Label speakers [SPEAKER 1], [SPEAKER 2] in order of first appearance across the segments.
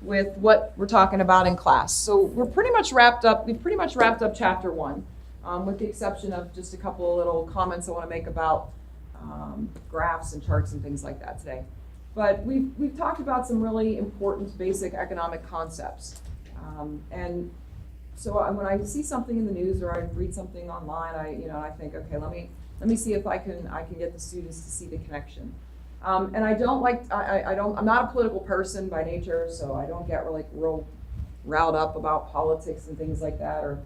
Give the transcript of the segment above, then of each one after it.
[SPEAKER 1] with what we're talking about in class. So we've pretty much wrapped up chapter 1, with the exception of just a couple of little comments I want to make about graphs and charts and things like that today. But we've talked about some really important basic economic concepts. And so when I see something in the news or I read something online, I think, okay, let me see if I can get the students to see the connection. And I don't like, I'm not a political person by nature, so I don't get real riled up about politics and things like that, or,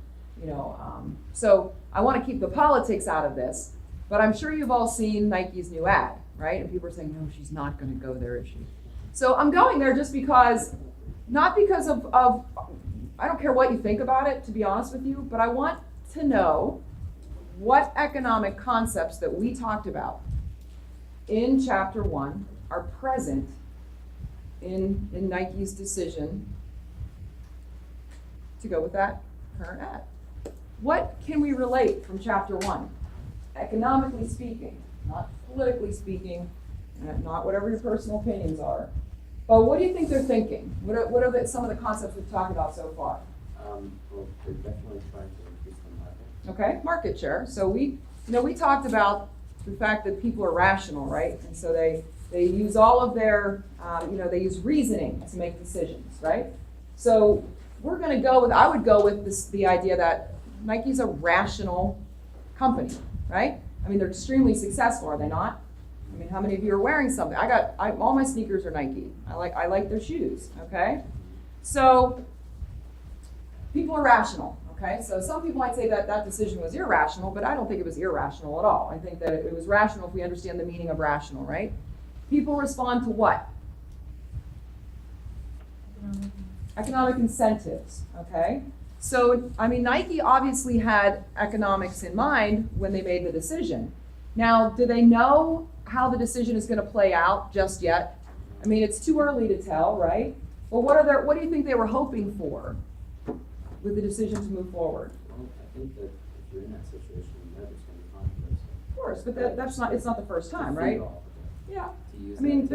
[SPEAKER 1] so I want to keep the politics out of this. But I'm sure you've all seen Nike's new ad, right? And people are saying, no, she's not going to go there, is she? So I'm going there just because, not because of I don't care what you think about it, to be honest with you, but I want to know what economic concepts that we talked about in chapter 1 are present in Nike's decision to go with that current ad. What can we relate from chapter 1? Economically speaking, not politically speaking, not whatever your personal opinions are. But what do you think they're thinking? What are some of the concepts we've talked about so far?
[SPEAKER 2] Well, they're definitely trying to increase the market.
[SPEAKER 1] Okay, market share. So we talked about the fact that people are rational, right? And so they use all of their, they use reasoning to make decisions, right? So we're going to go with, I would go with the idea that Nike's a rational company, right? I mean, they're extremely successful, are they not? I mean, how many of you are wearing something? All my sneakers are Nike. I like their shoes, okay? So people are rational, okay? So some people might say that decision was irrational, but I don't think it was irrational at all. I think that it was rational if we understand the meaning of rational, right? People respond to what? Economic incentives, okay? So, I mean, Nike obviously had economics in mind when they made the decision. Now, do they know how the decision is going to play out just yet? I mean, it's too early to tell, right? But what do you think they were hoping for with the decision to move forward?
[SPEAKER 2] Well, I think that if you're in that situation, you know there's going to be conflicts.
[SPEAKER 1] Of course, but it's not the first time, right? Yeah.
[SPEAKER 2] I
[SPEAKER 1] mean,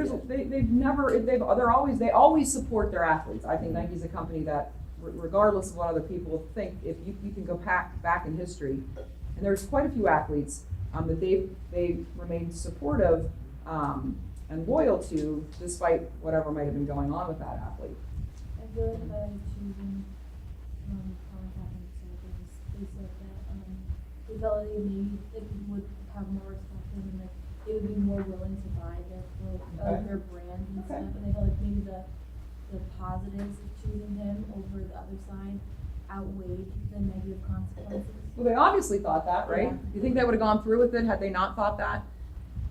[SPEAKER 1] they always support their athletes. I think Nike's a company that, regardless of what other people think, if you can go back in history, and there's quite a few athletes that they remained supportive and loyal to, despite whatever might have been going on with that athlete.
[SPEAKER 3] I feel like by choosing Colin Kaepernick, they said that they felt like maybe that people would have more respect for him, and like they would be more willing to buy their brand and stuff. And they felt like maybe the positives of choosing him over the other side outweighed the negative consequences.
[SPEAKER 1] Well, they obviously thought that, right?
[SPEAKER 3] Yeah.
[SPEAKER 1] You think they would have gone through with it had they not thought that?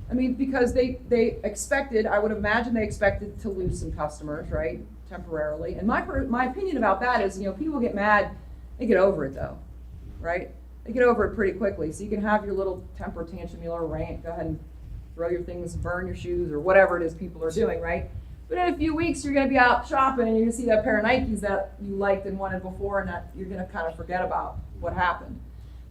[SPEAKER 1] I mean, because they expected, I would imagine they expected to lose some customers, right, temporarily. And my opinion about that is, people get mad, they get over it though, right? They get over it pretty quickly. So you can have your little temper tantrum, your little rant, go ahead and throw your things, burn your shoes, or whatever it is people are doing, right? But in a few weeks, you're going to be out shopping and you're going to see that pair of Nikes that you liked and wanted before, and that you're going to kind of forget about what happened.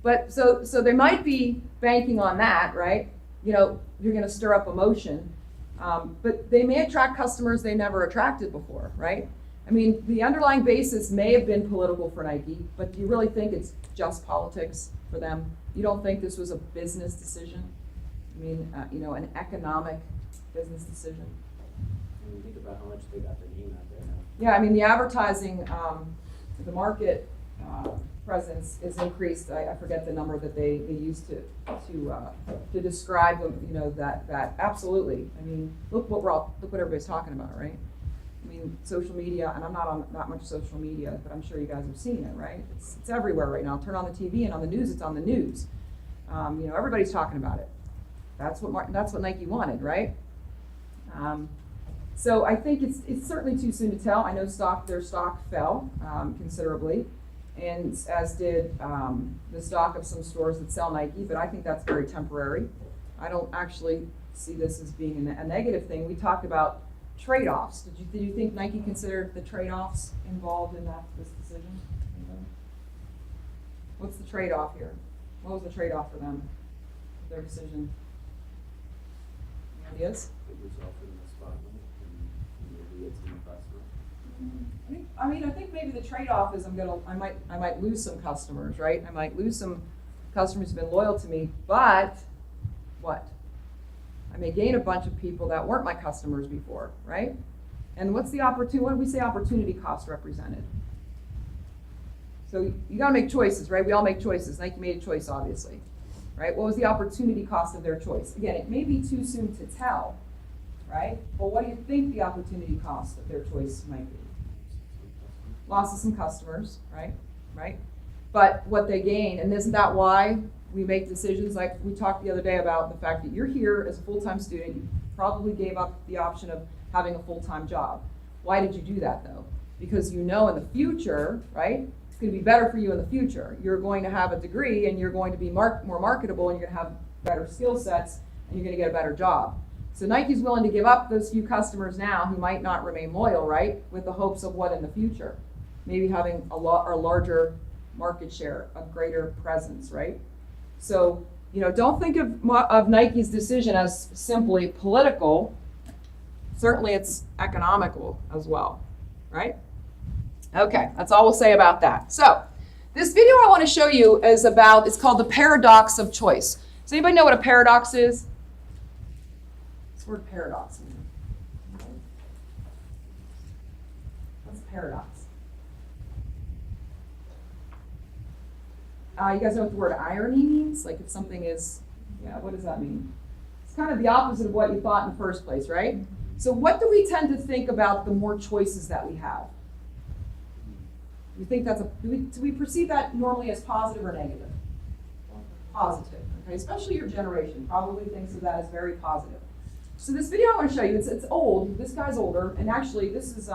[SPEAKER 1] But so they might be banking on that, right? You're going to stir up emotion, but they may attract customers they never attracted before, right? I mean, the underlying basis may have been political for Nike, but do you really think it's just politics for them? You don't think this was a business decision? I mean, an economic business decision?
[SPEAKER 2] When you think about how much they got their name out there now.
[SPEAKER 1] Yeah, I mean, the advertising, the market presence is increased. I forget the number that they used to describe that absolutely. I mean, look what everybody's talking about, right? I mean, social media, and I'm not on that much social media, but I'm sure you guys have seen it, right? It's everywhere right now. Turn on the TV and on the news, it's on the news. Everybody's talking about it. That's what Nike wanted, right? So I think it's certainly too soon to tell. I know their stock fell considerably, and as did the stock of some stores that sell Nike, but I think that's very temporary. I don't actually see this as being a negative thing. We talked about trade-offs. Did you think Nike considered the trade-offs involved in this decision? What's the trade-off here? What was the trade-off for them, their decision? Any ideas?
[SPEAKER 2] It was offered in the spotlight and maybe it's in the customer.
[SPEAKER 1] I think maybe the trade-off is I might lose some customers, right? I might lose some customers who've been loyal to me, but what? I may gain a bunch of people that weren't my customers before, right? And what's the opportunity? What do we say opportunity cost represented? So you got to make choices, right? We all make choices. Nike made a choice, obviously, right? What was the opportunity cost of their choice? Again, it may be too soon to tell, right? But what do you think the opportunity cost of their choice might be? Loss of some customers, right? Right? But what they gain, and isn't that why we make decisions? Like we talked the other day about the fact that you're here as a full-time student. You probably gave up the option of having a full-time job. Why did you do that though? Because you know in the future, right? It's going to be better for you in the future. You're going to have a degree and you're going to be more marketable and you're going to have better skill sets and you're going to get a better job. So Nike's willing to give up those few customers now who might not remain loyal, right? With the hopes of what in the future? Maybe having a larger market share, a greater presence, right? So, don't think of Nike's decision as simply political. Certainly it's economical as well, right? Okay, that's all we'll say about that. So, this video I want to show you is it's called the paradox of choice. Does anybody know what a paradox is? What's the word paradox mean? What's paradox? You guys know what the word irony means? Like if something is, what does that mean? It's kind of the opposite of what you thought in the first place, right? So what do we tend to think about the more choices that we have? You think do we perceive that normally as positive or negative? Positive, okay? Especially your generation probably thinks of that as very positive. So this video I want to show you, it's old. This guy's older, and actually this is,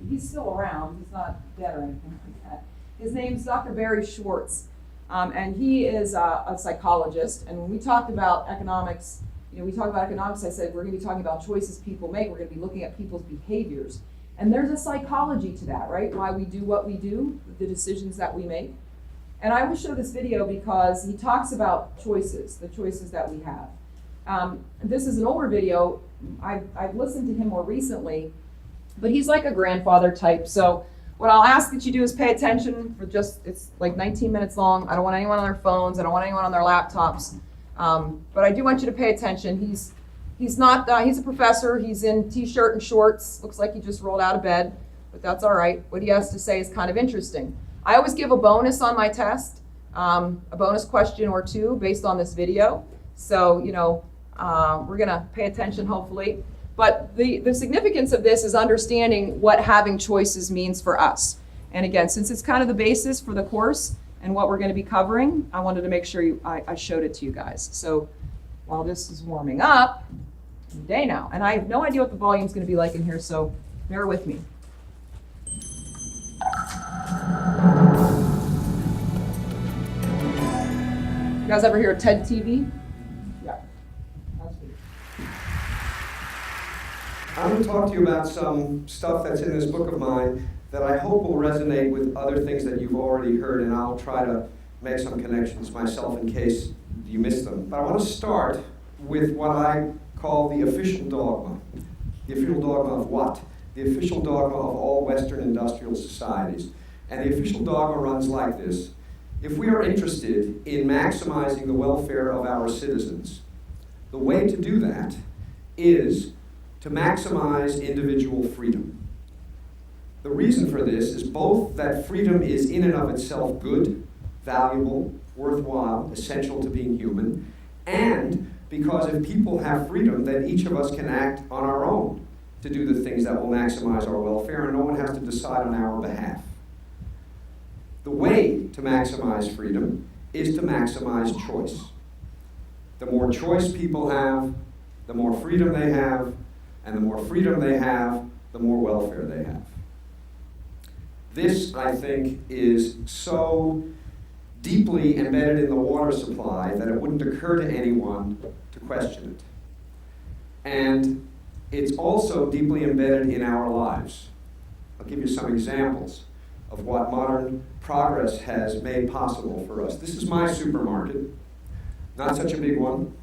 [SPEAKER 1] he's still around. He's not dead or anything like that. His name's Dr. Barry Schwartz, and he is a psychologist. And when we talked about economics, I said we're going to be talking about choices people make. We're going to be looking at people's behaviors. And there's a psychology to that, right? Why we do what we do, the decisions that we make. And I will show this video because he talks about choices, the choices that we have. This is an older video. I've listened to him more recently, but he's like a grandfather type. So what I'll ask that you do is pay attention for it's like 19 minutes long. I don't want anyone on their phones. I don't want anyone on their laptops. But I do want you to pay attention. He's a professor. He's in t-shirt and shorts. Looks like he just rolled out of bed, but that's all right. What he has to say is kind of interesting. I always give a bonus on my test, a bonus question or two based on this video. So, we're gonna pay attention hopefully. But the significance of this is understanding what having choices means for us. And again, since it's kind of the basis for the course and what we're going to be covering, I wanted to make sure I showed it to you guys. So while this is warming up, it's day now. And I have no idea what the volume's going to be like in here, so bear with me. You guys ever hear of TED TV? Yeah.
[SPEAKER 4] I'm going to talk to you about some stuff that's in this book of mine that I hope will resonate with other things that you've already heard, and I'll try to make some connections myself in case you missed them. But I want to start with what I call the official dogma. The official dogma of what? The official dogma of all Western industrial societies. And the official dogma runs like this. If we are interested in maximizing the welfare of our citizens, the way to do that is to maximize individual freedom. The reason for this is both that freedom is in and of itself good, valuable, worthwhile, essential to being human, and because if people have freedom, then each of us can act on our own to do the things that will maximize our welfare, and no one has to decide on our behalf. The way to maximize freedom is to maximize choice. The more choice people have, the more freedom they have, and the more freedom they have, the more welfare they have. This, I think, is so deeply embedded in the water supply that it wouldn't occur to anyone to question it. And it's also deeply embedded in our lives. I'll give you some examples of what modern progress has made possible for us. This is my supermarket, not such a big one.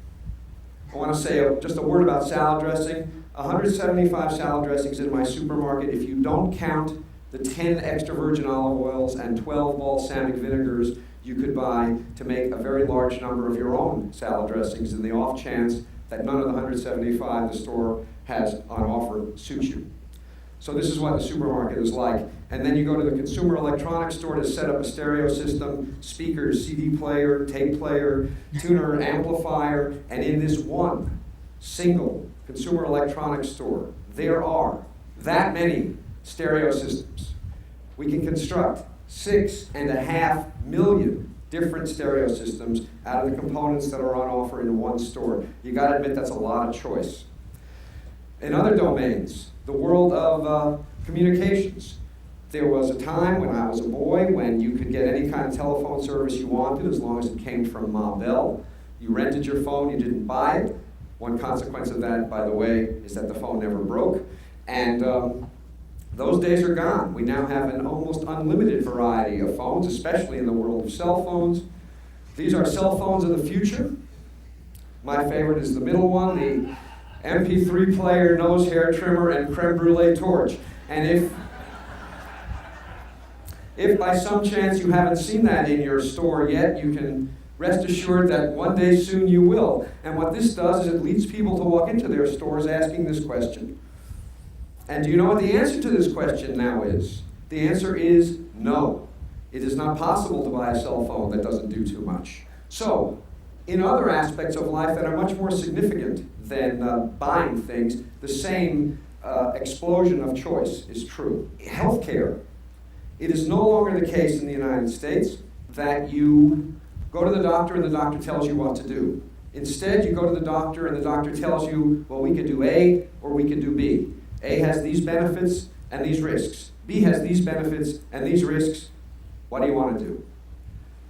[SPEAKER 4] I want to say just a word about salad dressing. 175 salad dressings in my supermarket. If you don't count the 10 extra virgin olive oils and 12 balsamic vinegars you could buy to make a very large number of your own salad dressings in the off chance that none of the 175 the store has on offer suits you. So this is what the supermarket is like. And then you go to the consumer electronics store to set up a stereo system, speakers, CD player, tape player, tuner, amplifier, and in this one single consumer electronics store, there are that many stereo systems. We can construct 6.5 million different stereo systems out of the components that are on offer in one store. You gotta admit that's a lot of choice. In other domains, the world of communications, there was a time when I was a boy when you could get any kind of telephone service you wanted as long as it came from Ma Bell. You rented your phone, you didn't buy it. One consequence of that, by the way, is that the phone never broke. And those days are gone. We now have an almost unlimited variety of phones, especially in the world of cell phones. These are cell phones of the future. My favorite is the middle one, the MP3 player, nose hair trimmer, and creme brulee torch. And if by some chance you haven't seen that in your store yet, you can rest assured that one day soon you will. And what this does is it leads people to walk into their stores asking this question. And do you know what the answer to this question now is? The answer is no. It is not possible to buy a cell phone that doesn't do too much. So, in other aspects of life that are much more significant than buying things, the same explosion of choice is true. Healthcare. It is no longer the case in the United States that you go to the doctor and the doctor tells you what to do. Instead, you go to the doctor and the doctor tells you, well, we could do A or we could do B. A has these benefits and these risks. B has these benefits and these risks. What do you want to do?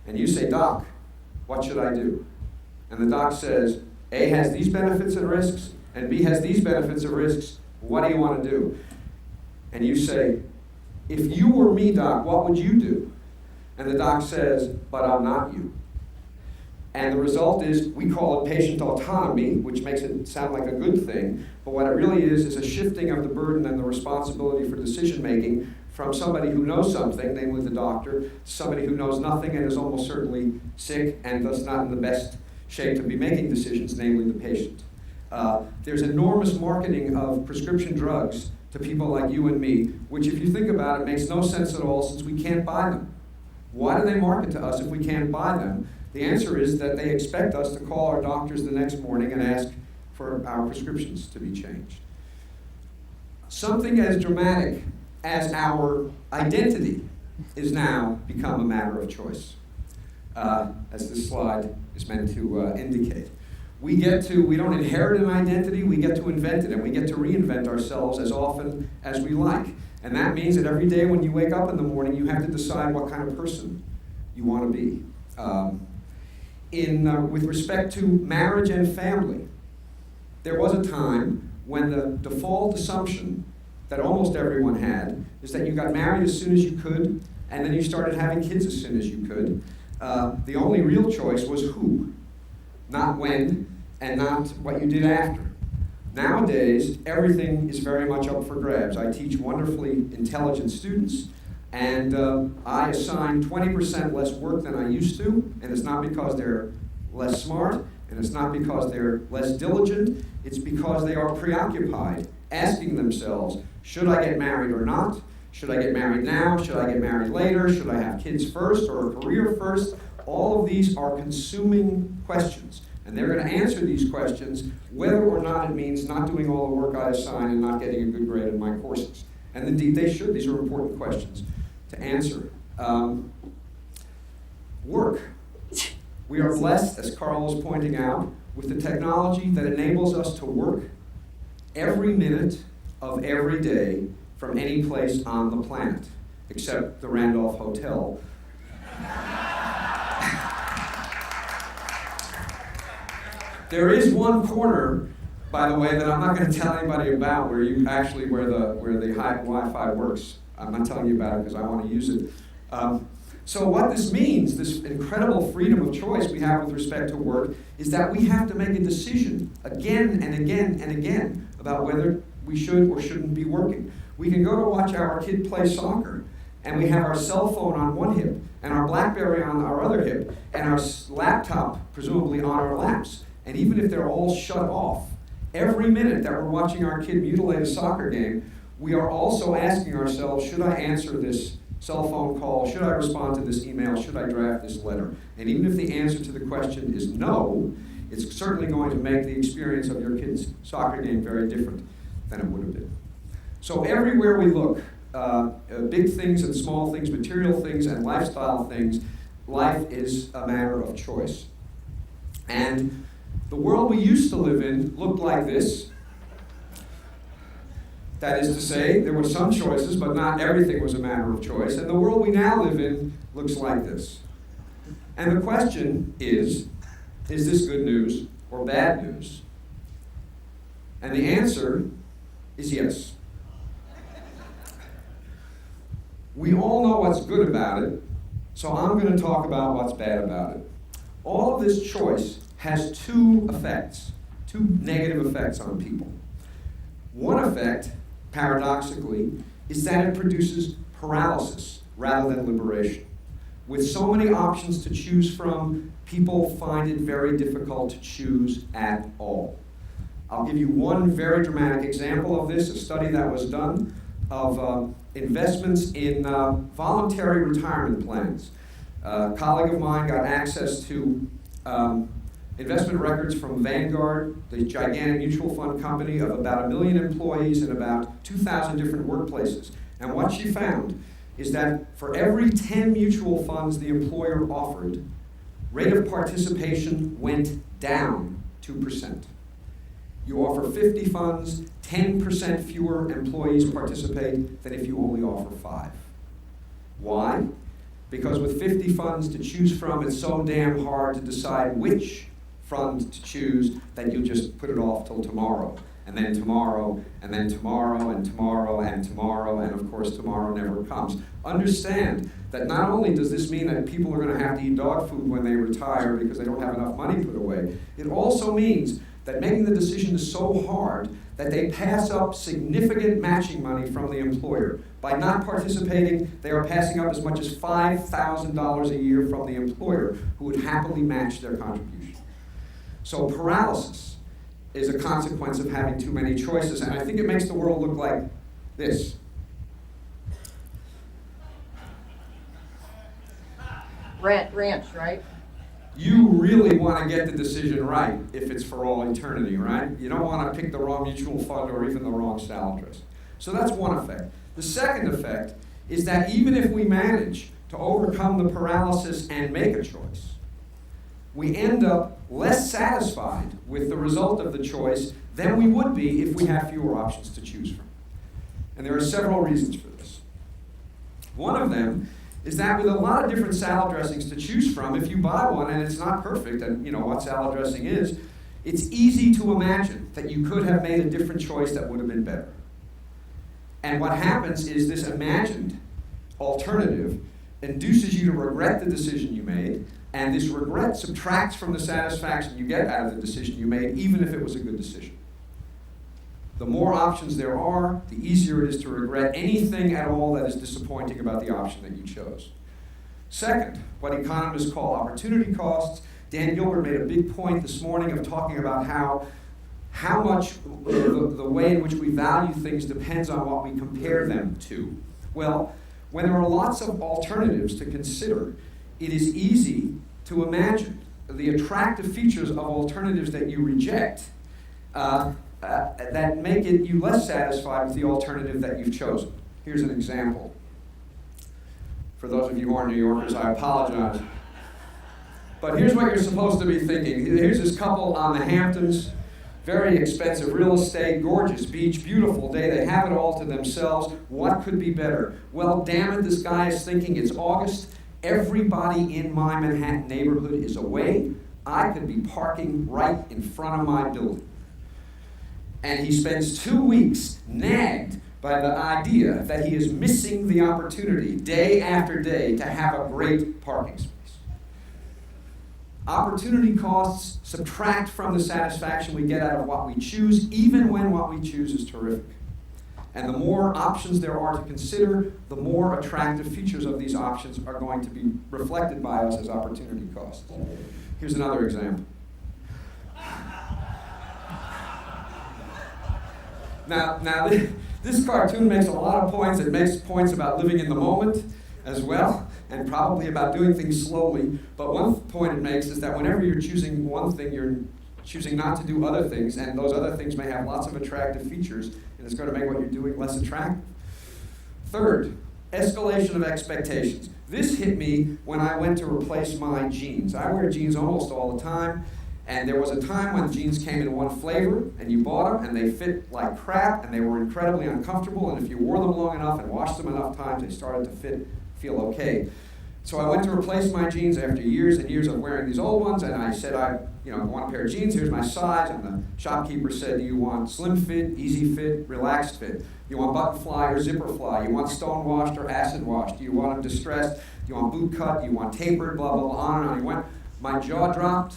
[SPEAKER 4] And you say, Doc, what should I do? And the doc says, A has these benefits and risks, and B has these benefits and risks. What do you want to do? And you say, if you were me, Doc, what would you do? And the doc says, but I'm not you. And the result is, we call it patient autonomy, which makes it sound like a good thing, but what it really is a shifting of the burden and the responsibility for decision making from somebody who knows something, namely the doctor, to somebody who knows nothing and is almost certainly sick and thus not in the best shape to be making decisions, namely the patient. There's enormous marketing of prescription drugs to people like you and me, which if you think about it, makes no sense at all since we can't buy them. Why do they market to us if we can't buy them? The answer is that they expect us to call our doctors the next morning and ask for our prescriptions to be changed. Something as dramatic as our identity is now become a matter of choice, as this slide is meant to indicate. We don't inherit an identity, we get to invent it, and we get to reinvent ourselves as often as we like. And that means that every day when you wake up in the morning, you have to decide what kind of person you want to be. With respect to marriage and family, there was a time when the default assumption that almost everyone had is that you got married as soon as you could, and then you started having kids as soon as you could. The only real choice was who, not when, and not what you did after. Nowadays, everything is very much up for grabs. I teach wonderfully intelligent students, and I assign 20% less work than I used to, and it's not because they're less smart, and it's not because they're less diligent, it's because they are preoccupied, asking themselves, should I get married or not? Should I get married now? Should I get married later? Should I have kids first or a career first? All of these are consuming questions. And they're going to answer these questions whether or not it means not doing all the work I assign and not getting a good grade in my courses. And indeed they should. These are important questions to answer. Work. We are blessed, as Carl was pointing out, with the technology that enables us to work every minute of every day from any place on the planet, except the Randolph Hotel. There is one corner, by the way, that I'm not going to tell anybody about where the high Wi-Fi works. I'm not telling you about it because I want to use it. So what this means, this incredible freedom of choice we have with respect to work, is that we have to make a decision again and again and again. about whether we should or shouldn't be working. We can go to watch our kid play soccer, and we have our cell phone on one hip, and our BlackBerry on our other hip, and our laptop presumably on our laps. And even if they're all shut off, every minute that we're watching our kid mutilate a soccer game, we are also asking ourselves, should I answer this cell phone call? Should I respond to this email? Should I draft this letter? And even if the answer to the question is no, it's certainly going to make the experience of your kid's soccer game very different than it would have been. So everywhere we look, big things and small things, material things and lifestyle things, life is a matter of choice. And the world we used to live in looked like this. That is to say, there were some choices, but not everything was a matter of choice. And the world we now live in looks like this. And the question is this good news or bad news? And the answer is yes. We all know what's good about it, so I'm going to talk about what's bad about it. All of this choice has two effects, two negative effects on people. One effect, paradoxically, is that it produces paralysis rather than liberation. With so many options to choose from, people find it very difficult to choose at all. I'll give you one very dramatic example of this, a study that was done of investments in voluntary retirement plans. A colleague of mine got access to investment records from Vanguard, the gigantic mutual fund company of about 1 million employees in about 2,000 different workplaces. And what she found is that for every 10 mutual funds the employer offered, rate of participation went down 2%. You offer 50 funds, 10% fewer employees participate than if you only offer 5. Why? Because with 50 funds to choose from, it's so damn hard to decide which fund to choose that you'll just put it off till tomorrow, and then tomorrow, and then tomorrow, and tomorrow, and tomorrow, and of course tomorrow never comes. Understand that not only does this mean that people are going to have to eat dog food when they retire because they don't have enough money put away, it also means that making the decision is so hard that they pass up significant matching money from the employer. By not participating, they are passing up as much as $5,000 a year from the employer, who would happily match their contribution. So paralysis is a consequence of having too many choices, and I think it makes the world look like this.
[SPEAKER 1] Ranch, right?
[SPEAKER 4] You really want to get the decision right if it's for all eternity, right? You don't want to pick the wrong mutual fund or even the wrong salad dressing. So that's one effect. The second effect is that even if we manage to overcome the paralysis and make a choice, we end up less satisfied with the result of the choice than we would be if we had fewer options to choose from. And there are several reasons for this. One of them is that with a lot of different salad dressings to choose from, if you buy one and it's not perfect, and you know what salad dressing is, it's easy to imagine that you could have made a different choice that would have been better. And what happens is this imagined alternative induces you to regret the decision you made, and this regret subtracts from the satisfaction you get out of the decision you made, even if it was a good decision. The more options there are, the easier it is to regret anything at all that is disappointing about the option that you chose. Second, what economists call opportunity costs. Dan Gilbert made a big point this morning of talking about how much the way in which we value things depends on what we compare them to. Well, when there are lots of alternatives to consider, it is easy to imagine the attractive features of alternatives that you reject that make you less satisfied with the alternative that you've chosen. Here's an example. For those of you who aren't New Yorkers, I apologize. But here's what you're supposed to be thinking. Here's this couple on the Hamptons, very expensive real estate, gorgeous beach, beautiful day. They have it all to themselves. What could be better? Well, damn it, this guy is thinking it's August. Everybody in my Manhattan neighborhood is away. I could be parking right in front of my building. And he spends 2 weeks nagged by the idea that he is missing the opportunity day after day to have a great parking space. Opportunity costs subtract from the satisfaction we get out of what we choose, even when what we choose is terrific. And the more options there are to consider, the more attractive features of these options are going to be reflected by us as opportunity costs. Here's another example. Now this cartoon makes a lot of points. It makes points about living in the moment as well, and probably about doing things slowly. But one point it makes is that whenever you're choosing one thing, you're choosing not to do other things, and those other things may have lots of attractive features, and it's going to make what you're doing less attractive. Third, escalation of expectations. This hit me when I went to replace my jeans. I wear jeans almost all the time, and there was a time when jeans came in one flavor, and you bought them, and they fit like crap, and they were incredibly uncomfortable, and if you wore them long enough and washed them enough times, they started to feel okay. So I went to replace my jeans after years and years of wearing these old ones, and I said, I want a pair of jeans, here's my size, and the shopkeeper said, do you want slim fit, easy fit, relaxed fit? You want button fly or zipper fly? You want stone washed or acid washed? Do you want them distressed? Do you want boot cut? Do you want tapered? Blah, blah, blah, on and on. He went. My jaw dropped,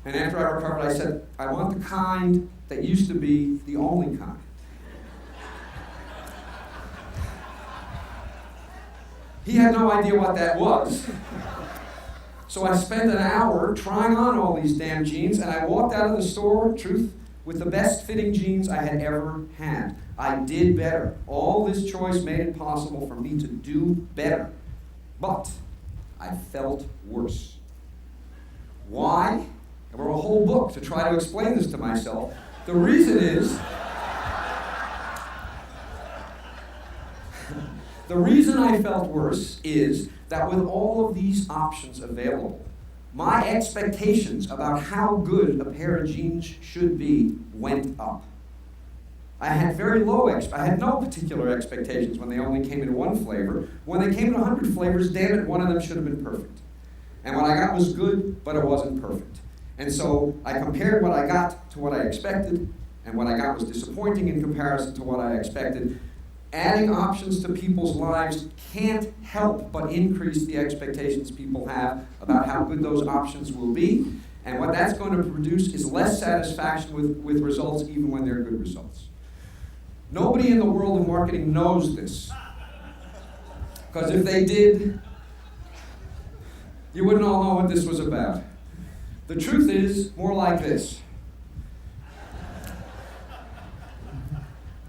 [SPEAKER 4] and after I recovered, I said, I want the kind that used to be the only kind. He had no idea what that was. So I spent an hour trying on all these damn jeans, and I walked out of the store, truth, with the best fitting jeans I had ever had. I did better. All this choice made it possible for me to do better. But I felt worse. Why? I wrote a whole book to try to explain this to myself. The reason is, the reason I felt worse is that with all of these options available, my expectations about how good a pair of jeans should be went up. I had I had no particular expectations when they only came in one flavor. When they came in 100 flavors, damn it, one of them should have been perfect. And what I got was good, but it wasn't perfect. And so I compared what I got to what I expected, and what I got was disappointing in comparison to what I expected. Adding options to people's lives can't help but increase the expectations people have about how good those options will be. And what that's going to produce is less satisfaction with results, even when they're good results. Nobody in the world of marketing knows this. Because if they did, you wouldn't all know what this was about. The truth is more like this.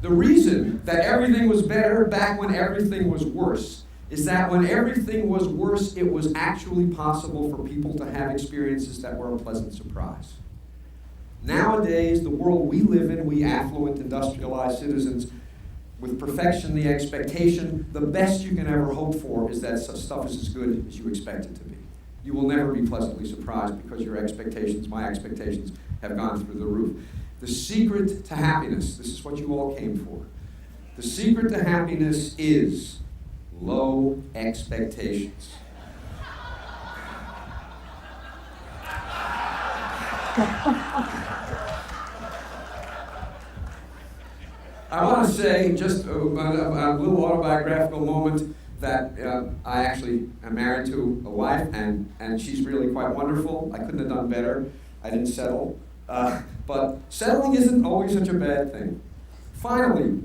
[SPEAKER 4] The reason that everything was better back when everything was worse is that when everything was worse, it was actually possible for people to have experiences that were a pleasant surprise. Nowadays, the world we live in, we affluent, industrialized citizens, with perfection, the expectation, the best you can ever hope for is that stuff is as good as you expect it to be. You will never be pleasantly surprised because your expectations, my expectations, have gone through the roof. The secret to happiness, this is what you all came for. The secret to happiness is low expectations. I want to say just a little autobiographical moment that I actually am married to a wife, and she's really quite wonderful. I couldn't have done better. I didn't settle. But settling isn't always such a bad thing. Finally,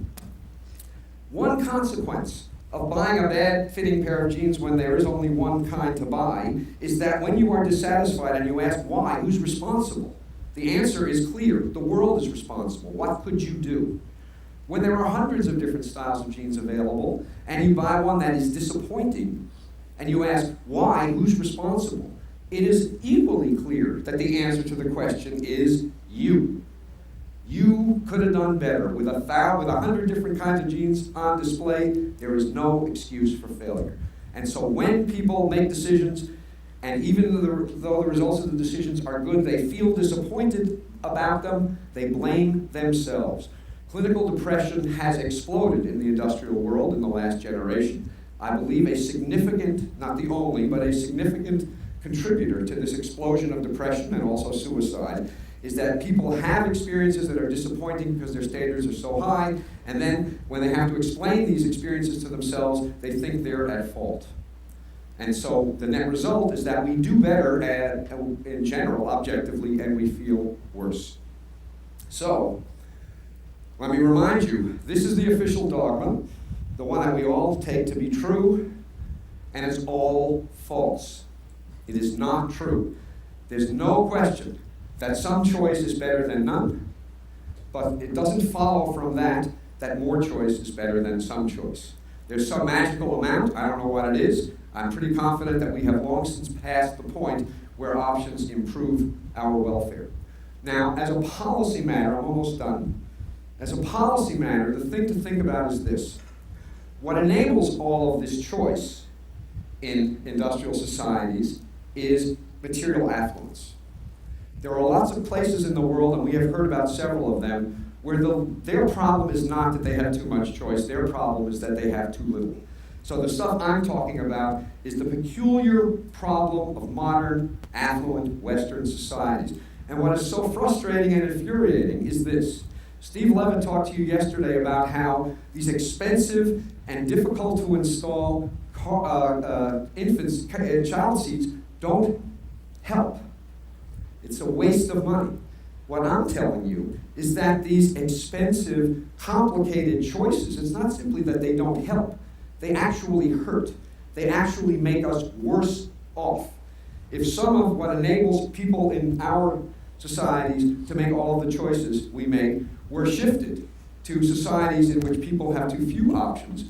[SPEAKER 4] one consequence of buying a bad fitting pair of jeans when there is only one kind to buy is that when you are dissatisfied and you ask why, who's responsible? The answer is clear. The world is responsible. What could you do? When there are hundreds of different styles of jeans available and you buy one that is disappointing and you ask why, who's responsible? It is equally clear that the answer to the question is you. You could have done better. With 100 different kinds of jeans on display, there is no excuse for failure. And so when people make decisions, and even though the results of the decisions are good, they feel disappointed about them, they blame themselves. Clinical depression has exploded in the industrial world in the last generation. I believe a significant, not the only, but a significant contributor to this explosion of depression and also suicide is that people have experiences that are disappointing because their standards are so high, and then when they have to explain these experiences to themselves, they think they're at fault. And so the net result is that we do better in general, objectively, and we feel worse. So, let me remind you, this is the official dogma, the one that we all take to be true, and it's all false. It is not true. There's no question that some choice is better than none, but it doesn't follow from that that more choice is better than some choice. There's some magical amount, I don't know what it is. I'm pretty confident that we have long since passed the point where options improve our welfare. Now, as a policy matter, I'm almost done. As a policy matter, the thing to think about is this. What enables all of this choice in industrial societies is material affluence. There are lots of places in the world, and we have heard about several of them, where their problem is not that they have too much choice, their problem is that they have too little. So the stuff I'm talking about is the peculiar problem of modern, affluent, Western societies. And what is so frustrating and infuriating is this. Steve Levitt talked to you yesterday about how these expensive and difficult to install child seats don't help. It's a waste of money. What I'm telling you is that these expensive, complicated choices, it's not simply that they don't help. They actually hurt. They actually make us worse off. If some of what enables people in our societies to make all of the choices we make were shifted to societies in which people have too few options,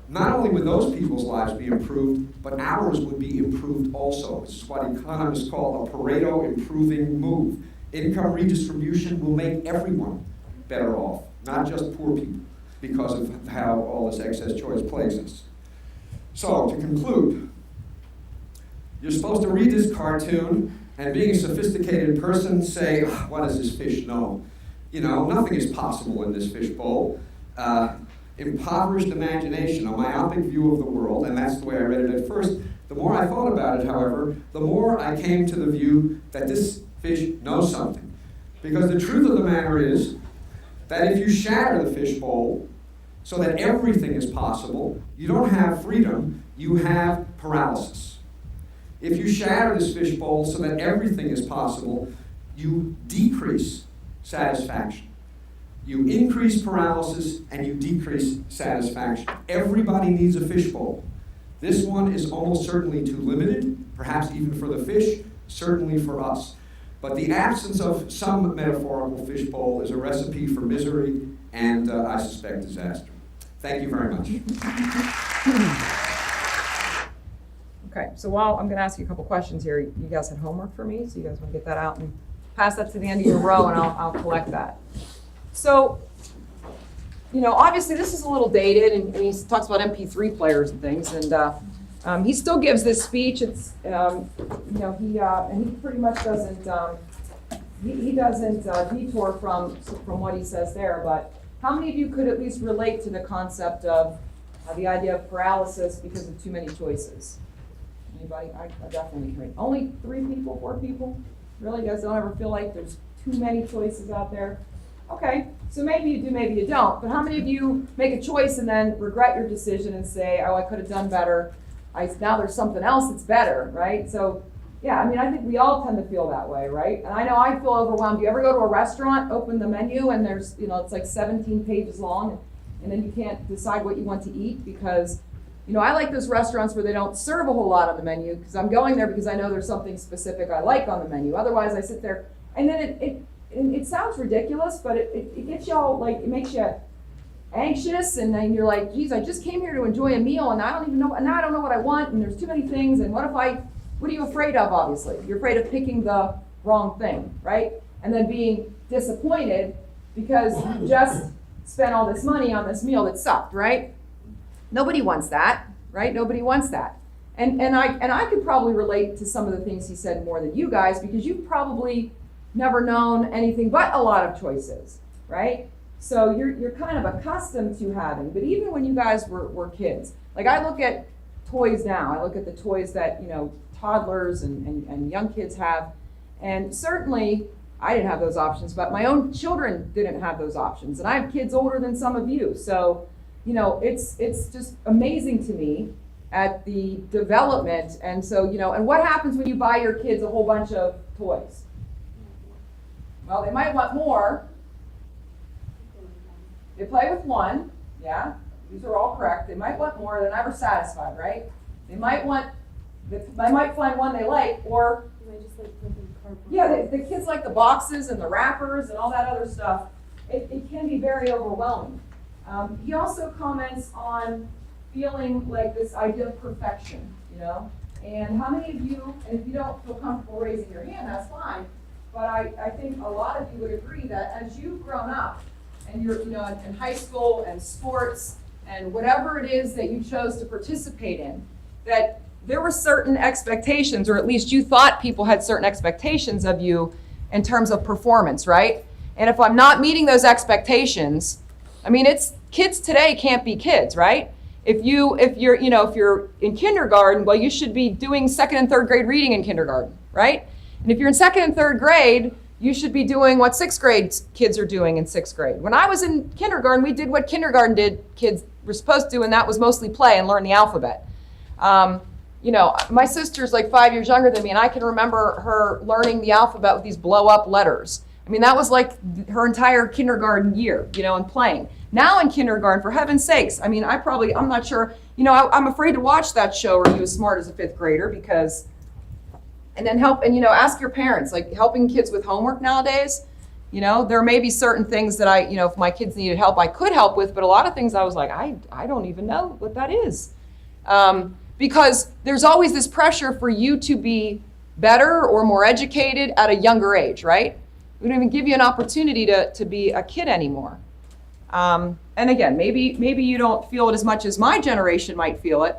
[SPEAKER 4] not only would those people's lives be improved, but ours would be improved also. This is what economists call a Pareto improving move. Income redistribution will make everyone better off, not just poor people, because of how all this excess choice plagues us. So, to conclude, you're supposed to read this cartoon and being a sophisticated person say, what does this fish know? You know, nothing is possible in this fishbowl. Impoverished imagination, a myopic view of the world, and that's the way I read it at first. The more I thought about it, however, the more I came to the view that this fish knows something. Because the truth of the matter is that if you shatter the fishbowl so that everything is possible, you don't have freedom, you have paralysis. If you shatter this fishbowl so that everything is possible, you decrease satisfaction. You increase paralysis and you decrease satisfaction. Everybody needs a fishbowl. This one is almost certainly too limited, perhaps even for the fish, certainly for us. But the absence of some metaphorical fishbowl is a recipe for misery and, I suspect, disaster. Thank you very much.
[SPEAKER 1] Okay, so while I'm going to ask you a couple questions here, you guys had homework for me, so you guys want to get that out and pass that to the end of your row, and I'll collect that. So, you know, obviously this is a little dated, and he talks about MP3 players and things, and he still gives this speech. It's, you know, and he pretty much doesn't, he doesn't detour from what he says there. But how many of you could at least relate to the concept of the idea of paralysis because of too many choices? Anybody? I definitely can. Only 3 people, 4 people? Really? You guys don't ever feel like there's too many choices out there? Okay, so maybe you do, maybe you don't. But how many of you make a choice and then regret your decision and say, oh, I could have done better. Now there's something else that's better, right? So, yeah, I mean, I think we all tend to feel that way, right? And I know I feel overwhelmed. You ever go to a restaurant, open the menu, and there's, you know, it's like 17 pages long, and then you can't decide what you want to eat because, you know, I like those restaurants where they don't serve a whole lot on the menu because I'm going there because I know there's something specific I like on the menu. Otherwise, I sit there, and then it sounds ridiculous, but it gets you all, like, it makes you anxious, and then you're like, geez, I just came here to enjoy a meal, and I don't even know, and now I don't know what I want, and there's too many things, and what are you afraid of, obviously? You're afraid of picking the wrong thing, right? And then being disappointed because you just spent all this money on this meal that sucked, right? Nobody wants that, right? Nobody wants that. And I could probably relate to some of the things he said more than you guys because you've probably never known anything but a lot of choices, right? So you're kind of accustomed to having, but even when you guys were kids, like I look at toys now, I look at the toys that, you know, toddlers and young kids have, and certainly I didn't have those options, but my own children didn't have those options, and I have kids older than some of you, so, you know, it's just amazing to me at the development. And so, and what happens when you buy your kids a whole bunch of toys? Well, they might want more. They play with one, yeah, these are all correct. They might want more, they're never satisfied, right? They might find one they like, or
[SPEAKER 3] You might just like put in cardboard.
[SPEAKER 1] yeah, the kids like the boxes and the wrappers and all that other stuff. It can be very overwhelming. He also comments on feeling like this idea of perfection, And how many of you, and if you don't feel comfortable raising your hand, that's fine, but I think a lot of you would agree that as you've grown up, and you're, in high school and sports and whatever it is that you chose to participate in, that there were certain expectations, or at least you thought people had certain expectations of you in terms of performance, right? And if I'm not meeting those expectations, kids today can't be kids, right? If you're in kindergarten, well, you should be doing 2nd and 3rd grade reading in kindergarten, right? And if you're in 2nd and 3rd grade, you should be doing what 6th grade kids are doing in 6th grade. When I was in kindergarten, we did what kindergarten kids were supposed to do, and that was mostly play and learn the alphabet. My sister's like 5 years younger than me, and I can remember her learning the alphabet with these blow-up letters. That was like her entire kindergarten year, and playing. Now in kindergarten, for heaven's sakes, I'm not sure, I'm afraid to watch that show, Are You As Smart as a 5th Grader? Because, and then ask your parents, like helping kids with homework nowadays, there may be certain things that if my kids needed help, I could help with, but a lot of things I was like, I don't even know what that is. Because there's always this pressure for you to be better or more educated at a younger age, right? We don't even give you an opportunity to be a kid anymore. And again, maybe you don't feel it as much as my generation might feel it,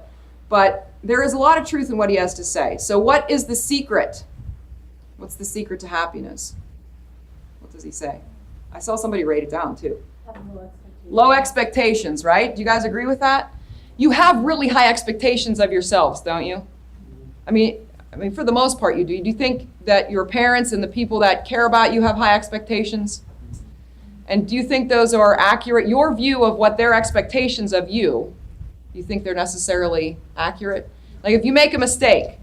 [SPEAKER 1] but there is a lot of truth in what he has to say. So what is the secret? What's the secret to happiness? What does he say? I saw somebody write it down too.
[SPEAKER 3] Have low expectations.
[SPEAKER 1] Low expectations, right? Do you guys agree with that? You have really high expectations of yourselves, don't you? For the most part you do. Do you think that your parents and the people that care about you have high expectations? And do you think those are accurate? Your view of what their expectations of you, do you think they're necessarily accurate? Like if you make a mistake,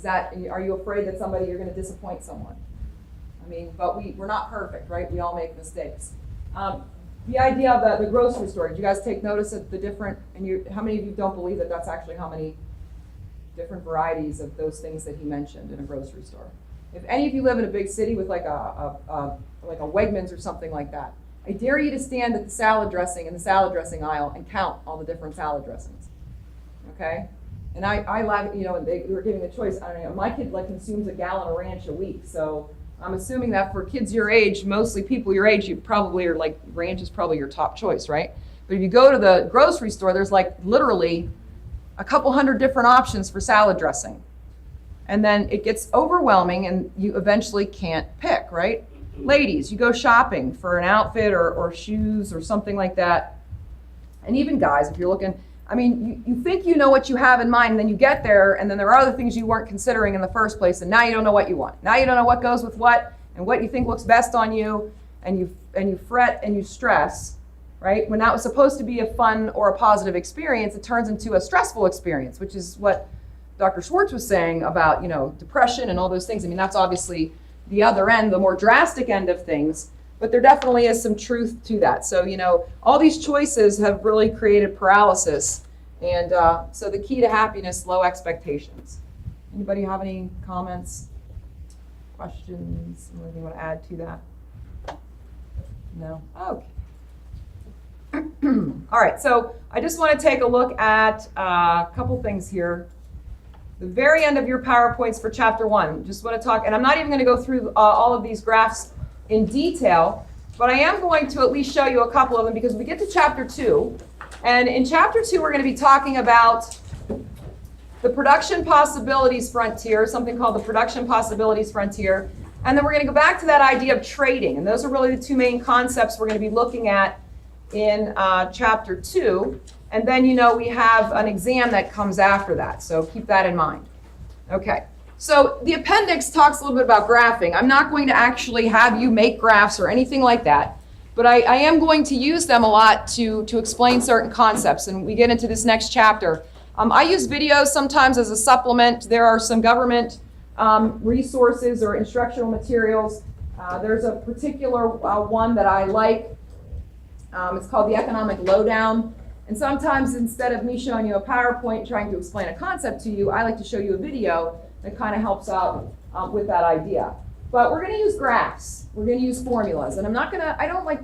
[SPEAKER 1] are you afraid that you're going to disappoint someone? But we're not perfect, right? We all make mistakes. The idea of the grocery store, did you guys take notice of the different, how many of you don't believe that that's actually how many different varieties of those things that he mentioned in a grocery store? If any of you live in a big city with like a Wegmans or something like that, I dare you to stand at the salad dressing aisle and count all the different salad dressings. Okay? And I laugh, and they were giving a choice. I don't know, my kid consumes a gallon of ranch a week, so I'm assuming that for kids your age, mostly people your age, you probably are ranch is probably your top choice, right? But if you go to the grocery store, there's literally a couple hundred different options for salad dressing. And then it gets overwhelming and you eventually can't pick, right? Ladies, you go shopping for an outfit or shoes or something like that. And even guys, if you're looking, you think you know what you have in mind, and then you get there, and then there are other things you weren't considering in the first place, and now you don't know what you want. Now you don't know what goes with what, and what you think looks best on you, and you fret and you stress, right? When that was supposed to be a fun or a positive experience, it turns into a stressful experience, which is what Dr. Schwartz was saying about, depression and all those things. That's obviously the other end, the more drastic end of things, but there definitely is some truth to that. So, all these choices have really created paralysis. And so the key to happiness, low expectations. Anybody have any comments, questions, anything you want to add to that? No? Okay. All right, so I just want to take a look at a couple things here. The very end of your PowerPoints for chapter 1. Just want to talk, and I'm not even going to go through all of these graphs in detail, but I am going to at least show you a couple of them because we get to chapter 2. And in chapter 2, we're going to be talking about the production possibilities frontier, something called the production possibilities frontier. And then we're going to go back to that idea of trading. And those are really the two main concepts we're going to be looking at in chapter 2. And then, we have an exam that comes after that. So keep that in mind. Okay. So the appendix talks a little bit about graphing. I'm not going to actually have you make graphs or anything like that. But I am going to use them a lot to explain certain concepts, and we get into this next chapter. I use videos sometimes as a supplement. There are some government resources or instructional materials. There's a particular one that I like. It's called the Economic Lowdown. And sometimes instead of me showing you a PowerPoint trying to explain a concept to you, I like to show you a video that kind of helps out with that idea. But we're going to use graphs. We're going to use formulas. And I don't like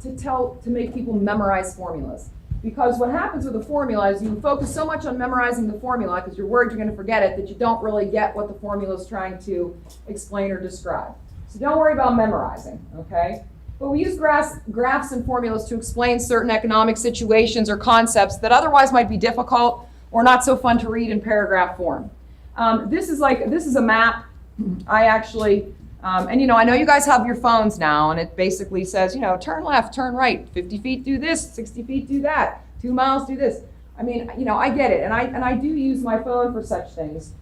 [SPEAKER 1] to make people memorize formulas. Because what happens with a formula is you focus so much on memorizing the formula because you're worried you're going to forget it that you don't really get what the formula is trying to explain or describe. So don't worry about memorizing, okay? But we use graphs and formulas to explain certain economic situations or concepts that otherwise might be difficult or not so fun to read in paragraph form. This is a map. I actually, and I know you guys have your phones now, and it basically says, turn left, turn right, 50 feet do this, 60 feet do that, 2 miles do this. I mean, I get it, and I do use my phone for such things.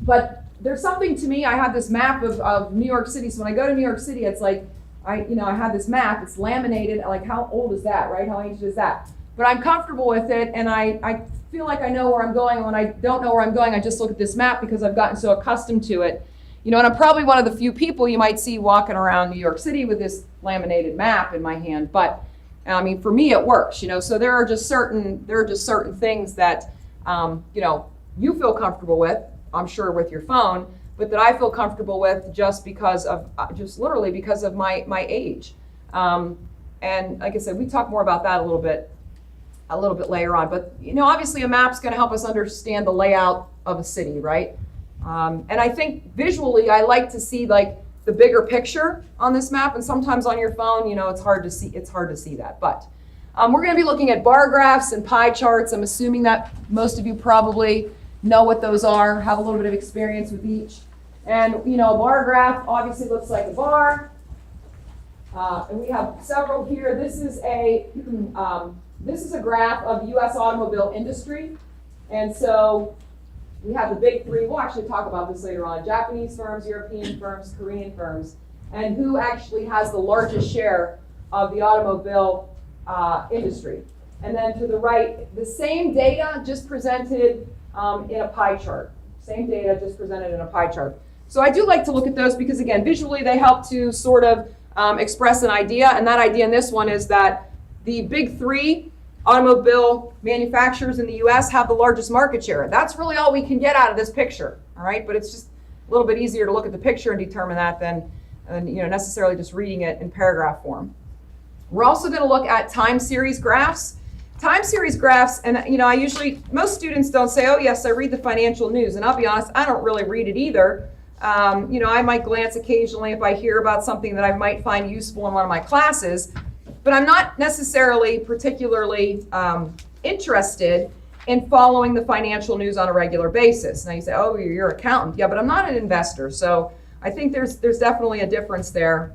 [SPEAKER 1] But there's something to me. I have this map of New York City. So when I go to New York City, it's like I have this map. It's laminated. Like, how old is that, right? How ancient is that? But I'm comfortable with it, and I feel like I know where I'm going. And when I don't know where I'm going, I just look at this map because I've gotten so accustomed to it. And I'm probably one of the few people you might see walking around New York City with this laminated map in my hand. But I mean, for me, it works. So there are just certain things that you feel comfortable with. I'm sure with your phone, but that I feel comfortable with just literally because of my age. And like I said, we talk more about that a little bit later on. But obviously a map's going to help us understand the layout of a city, right? And I think visually, I like to see like the bigger picture on this map. And sometimes on your phone, it's hard to see that. But we're going to be looking at bar graphs and pie charts. I'm assuming that most of you probably know what those are, have a little bit of experience with each. And, a bar graph obviously looks like a bar. And we have several here. This is a graph of the U.S. automobile industry. And so we have the big three. We'll actually talk about this later on. Japanese firms, European firms, Korean firms, and who actually has the largest share of the automobile industry. And then to the right, the same data just presented in a pie chart. Same data just presented in a pie chart. So I do like to look at those because, again, visually they help to sort of express an idea. And that idea in this one is that the big three automobile manufacturers in the U.S. have the largest market share. That's really all we can get out of this picture, all right? But it's just a little bit easier to look at the picture and determine that than necessarily just reading it in paragraph form. We're also going to look at time series graphs. Time series graphs, and most students don't say, oh yes, I read the financial news. And I'll be honest, I don't really read it either. I might glance occasionally if I hear about something that I might find useful in one of my classes, but I'm not necessarily particularly interested in following the financial news on a regular basis. Now you say, oh, you're an accountant. Yeah, but I'm not an investor. So I think there's definitely a difference there.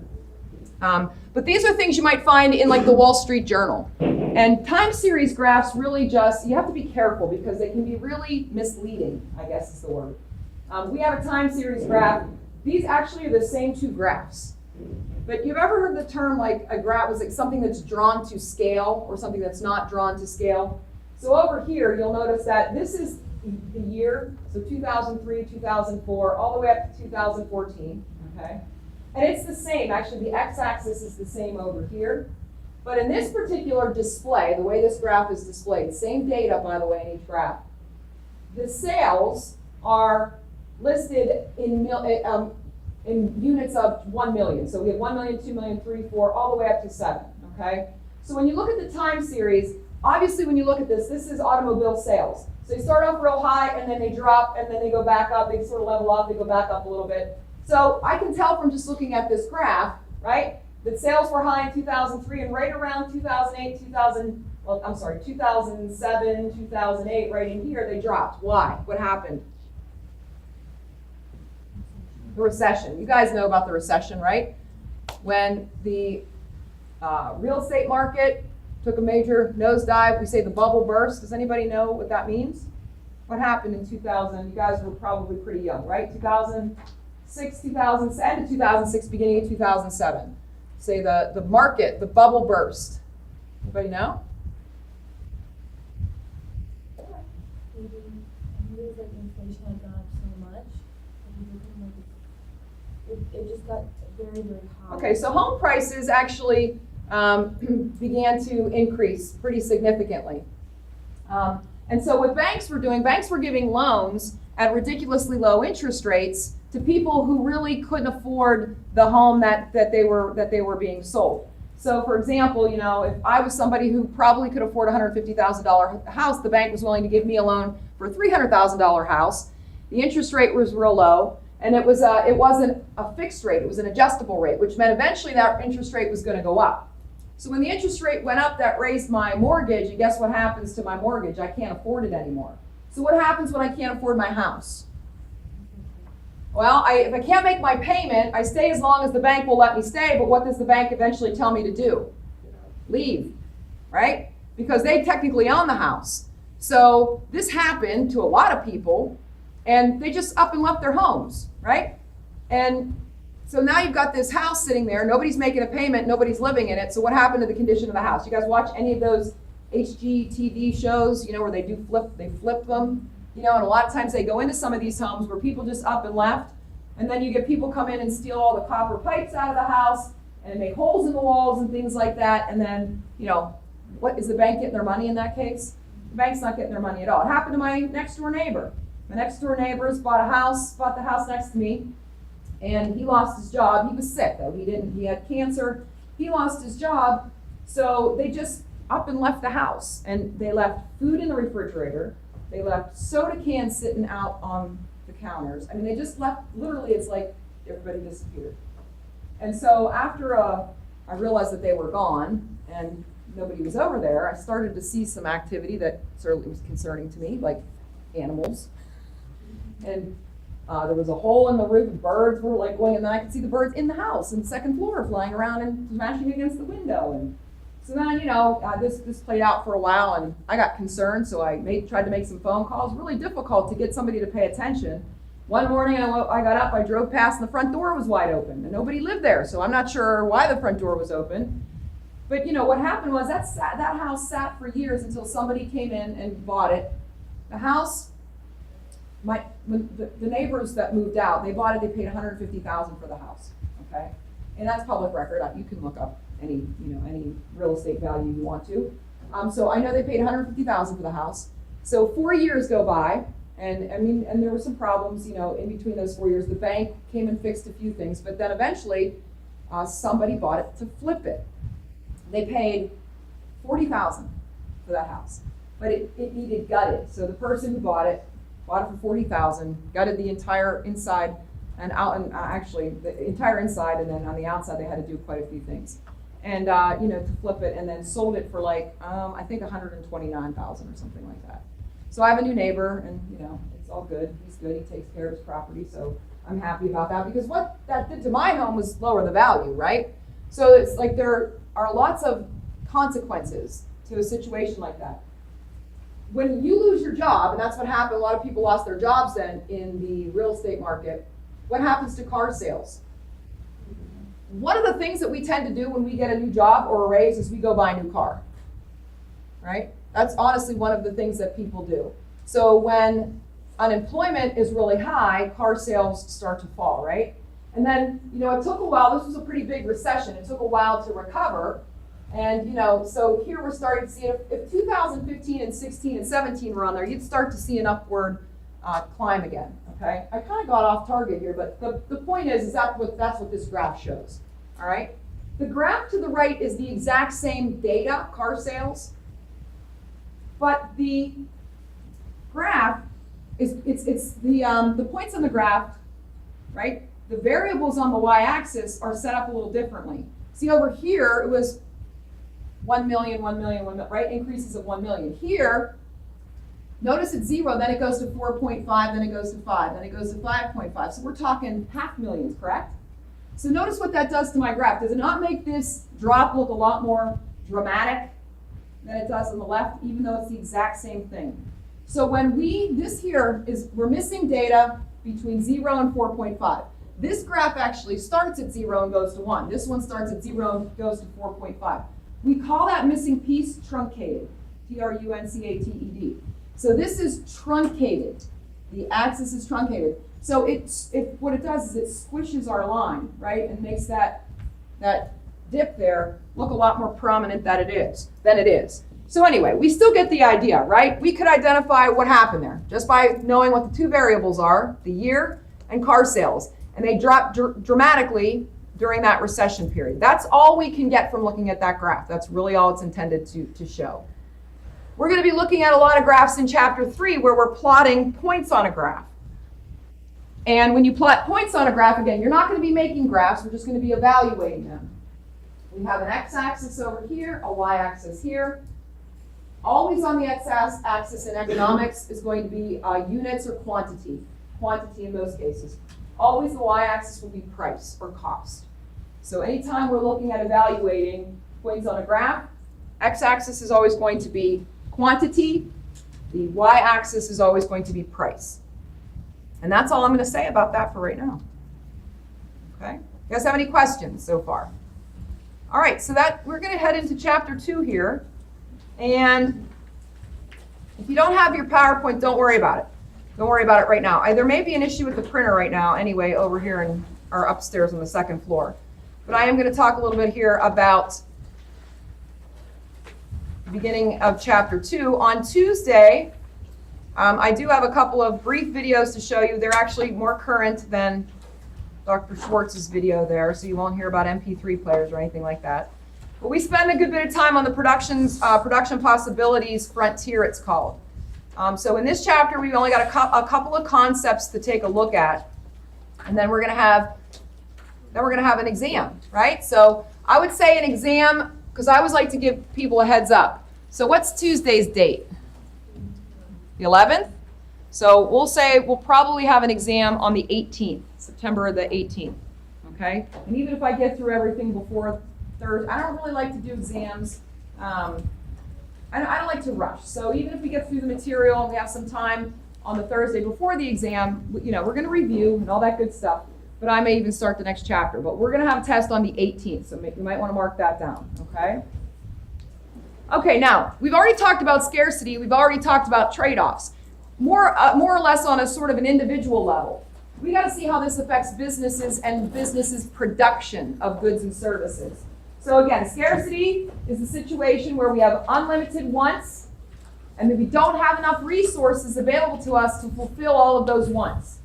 [SPEAKER 1] But these are things you might find in like the Wall Street Journal. And time series graphs really you have to be careful because they can be really misleading, I guess is the word. We have a time series graph. These actually are the same two graphs. But you've ever heard the term like a graph was like something that's drawn to scale or something that's not drawn to scale? So over here, you'll notice that this is the year, so 2003, 2004, all the way up to 2014, okay? And it's the same, actually the x-axis is the same over here. But in this particular display, the way this graph is displayed, same data, by the way, in each graph, the sales are listed in units of 1 million. So we have 1 million, 2 million, 3, 4, all the way up to 7, okay? So when you look at the time series, obviously when you look at this is automobile sales. So you start off real high, and then they drop, and then they go back up, they sort of level off, they go back up a little bit. So I can tell from just looking at this graph, right, that sales were high in 2003, and right around 2007, 2008, right in here, they dropped. Why? What happened? The recession. You guys know about the recession, right? When the real estate market took a major nosedive, we say the bubble burst. Does anybody know what that means? What happened in 2000? You guys were probably pretty young, right? 2006, 2007, 2006, beginning of 2007. say the market, the bubble burst? Anybody know?
[SPEAKER 3] Maybe, I think it was like inflation had gone up so much, that people couldn't, like, it just got very, very high.
[SPEAKER 1] Okay, so home prices actually began to increase pretty significantly. And so what banks were doing, banks were giving loans at ridiculously low interest rates to people who really couldn't afford the home that they were being sold. So for example, you know, if I was somebody who probably could afford a $150,000 house, the bank was willing to give me a loan for a $300,000 house. The interest rate was real low, and it wasn't a fixed rate, it was an adjustable rate, which meant eventually that interest rate was going to go up. So when the interest rate went up, that raised my mortgage, and guess what happens to my mortgage? I can't afford it anymore. So what happens when I can't afford my house? Well, if I can't make my payment, I stay as long as the bank will let me stay, but what does the bank eventually tell me to do? Leave, right? Because they technically own the house. So this happened to a lot of people, and they just up and left their homes, right? And so now you've got this house sitting there, nobody's making a payment, nobody's living in it, so what happened to the condition of the house? You guys watch any of those HGTV shows, you know, where they flip them? You know, and a lot of times they go into some of these homes where people just up and left, and then you get people come in and steal all the copper pipes out of the house and make holes in the walls and things like that, and then, you know, what is the bank getting their money in that case? The bank's not getting their money at all. It happened to my next door neighbor. My next door neighbors bought the house next to me, and he lost his job. He was sick though. He had cancer. He lost his job, so they just up and left the house, and they left food in the refrigerator. They left soda cans sitting out on the counters. I mean, they just left, literally, it's like everybody disappeared. And so after I realized that they were gone and nobody was over there, I started to see some activity that certainly was concerning to me, like animals. And there was a hole in the roof, birds were like going, and then I could see the birds in the house and second floor flying around and smashing against the window. And so then, you know, this played out for a while, and I got concerned, so I tried to make some phone calls. Really difficult to get somebody to pay attention. One morning I got up, I drove past, and the front door was wide open, and nobody lived there, so I'm not sure why the front door was open. But, you know, what happened was that house sat for years until somebody came in and bought it. The house, the neighbors that moved out, they bought it, they paid $150,000 for the house, okay? And that's public record. You can look up any real estate value you want to. So I know they paid $150,000 for the house. So 4 years go by, and there were some problems, you know, in between those 4 years. The bank came and fixed a few things, but then eventually somebody bought it to flip it. They paid $40,000 for that house, but it needed gutted. So the person who bought it for $40,000, gutted the entire inside and out, and actually the entire inside, and then on the outside they had to do quite a few things. And you know, to flip it, and then sold it for like I think $129,000 or something like that. So I have a new neighbor, and you know, it's all good. He's good. He takes care of his property, so I'm happy about that, because what that did to my home was lower the value, right? So it's like there are lots of consequences to a situation like that. When you lose your job, and that's what happened, a lot of people lost their jobs then in the real estate market. What happens to car sales? One of the things that we tend to do when we get a new job or a raise is we go buy a new car, right? That's honestly one of the things that people do. So when unemployment is really high, car sales start to fall, right? And then, you know, it took a while. This was a pretty big recession. It took a while to recover. And, you know, so here we're starting to see, if 2015 and 16 and 17 were on there, you'd start to see an upward climb again, okay? I kind of got off target here, but the point is that's what this graph shows, all right? The graph to the right is the exact same data, car sales, but the graph it's the points on the graph, right? The variables on the y-axis are set up a little differently. See, over here it was 1 million, 1 million, 1 million, right? Increases of 1 million. Here, notice it's 0, then it goes to 4.5, then it goes to 5, then it goes to 5.5. So we're talking half millions, correct? So notice what that does to my graph. Does it not make this drop look a lot more dramatic than it does on the left, even though it's the exact same thing? So when we're missing data between 0 and 4.5. This graph actually starts at 0 and goes to 1. This one starts at 0 and goes to 4.5. We call that missing piece truncated, T-R-U-N-C-A-T-E-D. So this is truncated. The axis is truncated. So what it does is it squishes our line, right, and makes that dip there look a lot more prominent than it is. So anyway, we still get the idea, right? We could identify what happened there just by knowing what the two variables are, the year and car sales. And they dropped dramatically during that recession period. That's all we can get from looking at that graph. That's really all it's intended to show. We're going to be looking at a lot of graphs in chapter 3 where we're plotting points on a graph. And when you plot points on a graph, again, you're not going to be making graphs. We're just going to be evaluating them. We have an x-axis over here, a y-axis here. Always on the x-axis in economics is going to be units or quantity in most cases. Always the y-axis will be price or cost. So anytime we're looking at evaluating points on a graph, x-axis is always going to be quantity, the y-axis is always going to be price. And that's all I'm going to say about that for right now. Okay? You guys have any questions so far? All right, so we're going to head into chapter 2 here. And if you don't have your PowerPoint, don't worry about it. Don't worry about it right now. There may be an issue with the printer right now anyway over here or upstairs on the second floor. But I am going to talk a little bit here about the beginning of chapter 2. On Tuesday, I do have a couple of brief videos to show you. They're actually more current than Dr. Schwartz's video there, so you won't hear about MP3 players or anything like that. But we spend a good bit of time on the production possibilities frontier, it's called. So in this chapter, we've only got a couple of concepts to take a look at, and then we're going to have an exam, right? So I would say an exam, because I always like to give people a heads up. So what's Tuesday's date? The 11th? So we'll say we'll probably have an exam on the 18th, September the 18th, okay? And even if I get through everything before Thursday, I don't really like to do exams. I don't like to rush. So even if we get through the material and we have some time on the Thursday before the exam, we're going to review and all that good stuff. But I may even start the next chapter. But we're going to have a test on the 18th, so you might want to mark that down, okay? Okay, now, we've already talked about scarcity. We've already talked about trade-offs. More or less on a sort of an individual level. We got to see how this affects businesses and businesses' production of goods and services. So again, scarcity is a situation where we have unlimited wants and that we don't have enough resources available to us to fulfill all of those wants.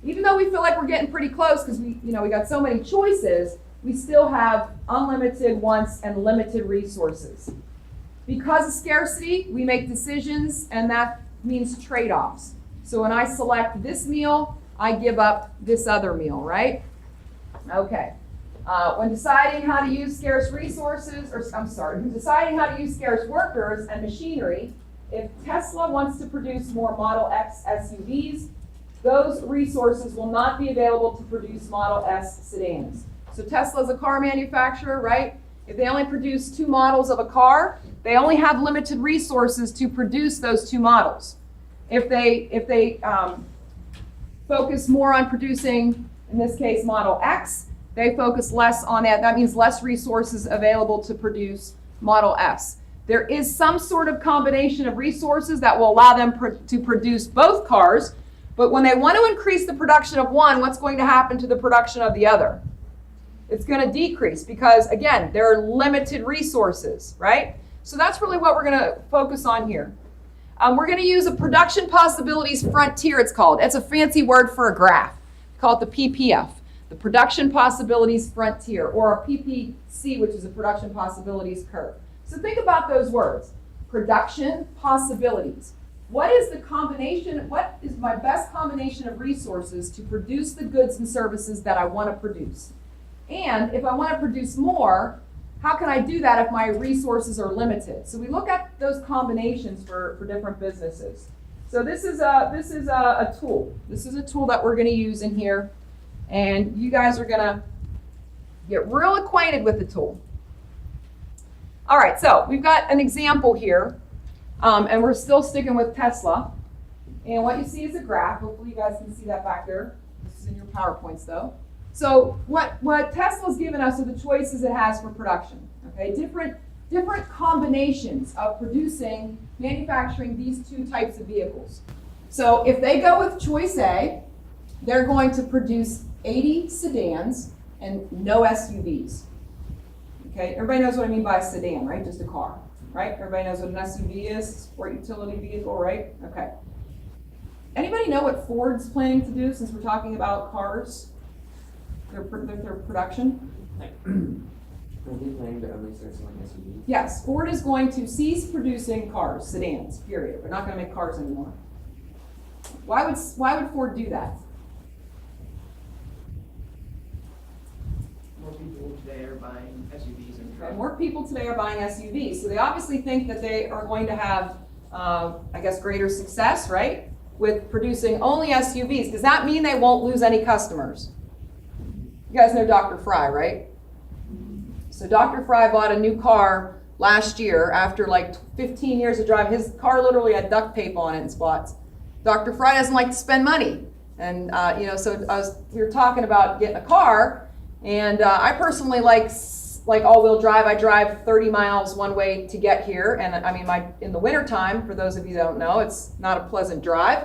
[SPEAKER 1] Even though we feel like we're getting pretty close because we got so many choices, we still have unlimited wants and limited resources. Because of scarcity, we make decisions, and that means trade-offs. So when I select this meal, I give up this other meal, right? Okay. When deciding how to use scarce resources, deciding how to use scarce workers and machinery, if Tesla wants to produce more Model X SUVs, those resources will not be available to produce Model S sedans. So Tesla's a car manufacturer, right? If they only produce 2 models of a car, they only have limited resources to produce those 2 models. If they focus more on producing, in this case, Model X, they focus less on that. That means less resources available to produce Model S. There is some sort of combination of resources that will allow them to produce both cars, but when they want to increase the production of one, what's going to happen to the production of the other? It's going to decrease because, again, there are limited resources, right? So that's really what we're going to focus on here. We're going to use a production possibilities frontier, it's called. It's a fancy word for a graph. Call it the PPF, the production possibilities frontier, or a PPC, which is a production possibilities curve. So think about those words. Production possibilities. What is my best combination of resources to produce the goods and services that I want to produce? And if I want to produce more, how can I do that if my resources are limited? So we look at those combinations for different businesses. So this is a tool. This is a tool that we're going to use in here. And you guys are going to get real acquainted with the tool. All right, so we've got an example here. And we're still sticking with Tesla. And what you see is a graph. Hopefully you guys can see that back there. This is in your PowerPoints, though. So what Tesla's given us are the choices it has for production. Okay, different combinations of manufacturing these two types of vehicles. So if they go with choice A, they're going to produce 80 sedans and no SUVs. Okay, everybody knows what I mean by a sedan, right? Just a car, right? Everybody knows what an SUV is, sport utility vehicle, right? Okay. Anybody know what Ford's planning to do since we're talking about cars? Their production?
[SPEAKER 2] Are they planning to only start selling SUVs?
[SPEAKER 1] Yes, Ford is going to cease producing cars, sedans, period. They're not going to make cars anymore. Why would Ford do that?
[SPEAKER 5] More people today are buying SUVs and
[SPEAKER 1] Okay,
[SPEAKER 5] trucks.
[SPEAKER 1] more people today are buying SUVs, so they obviously think that they are going to have, I guess, greater success, right, with producing only SUVs. Does that mean they won't lose any customers? You guys know Dr. Fry, right? So Dr. Fry bought a new car last year after like 15 years of driving. His car literally had duct tape on it in spots. Dr. Fry doesn't like to spend money, and so we were talking about getting a car, and I personally like all-wheel drive. I drive 30 miles one way to get here, and I mean, in the wintertime, for those of you that don't know, it's not a pleasant drive,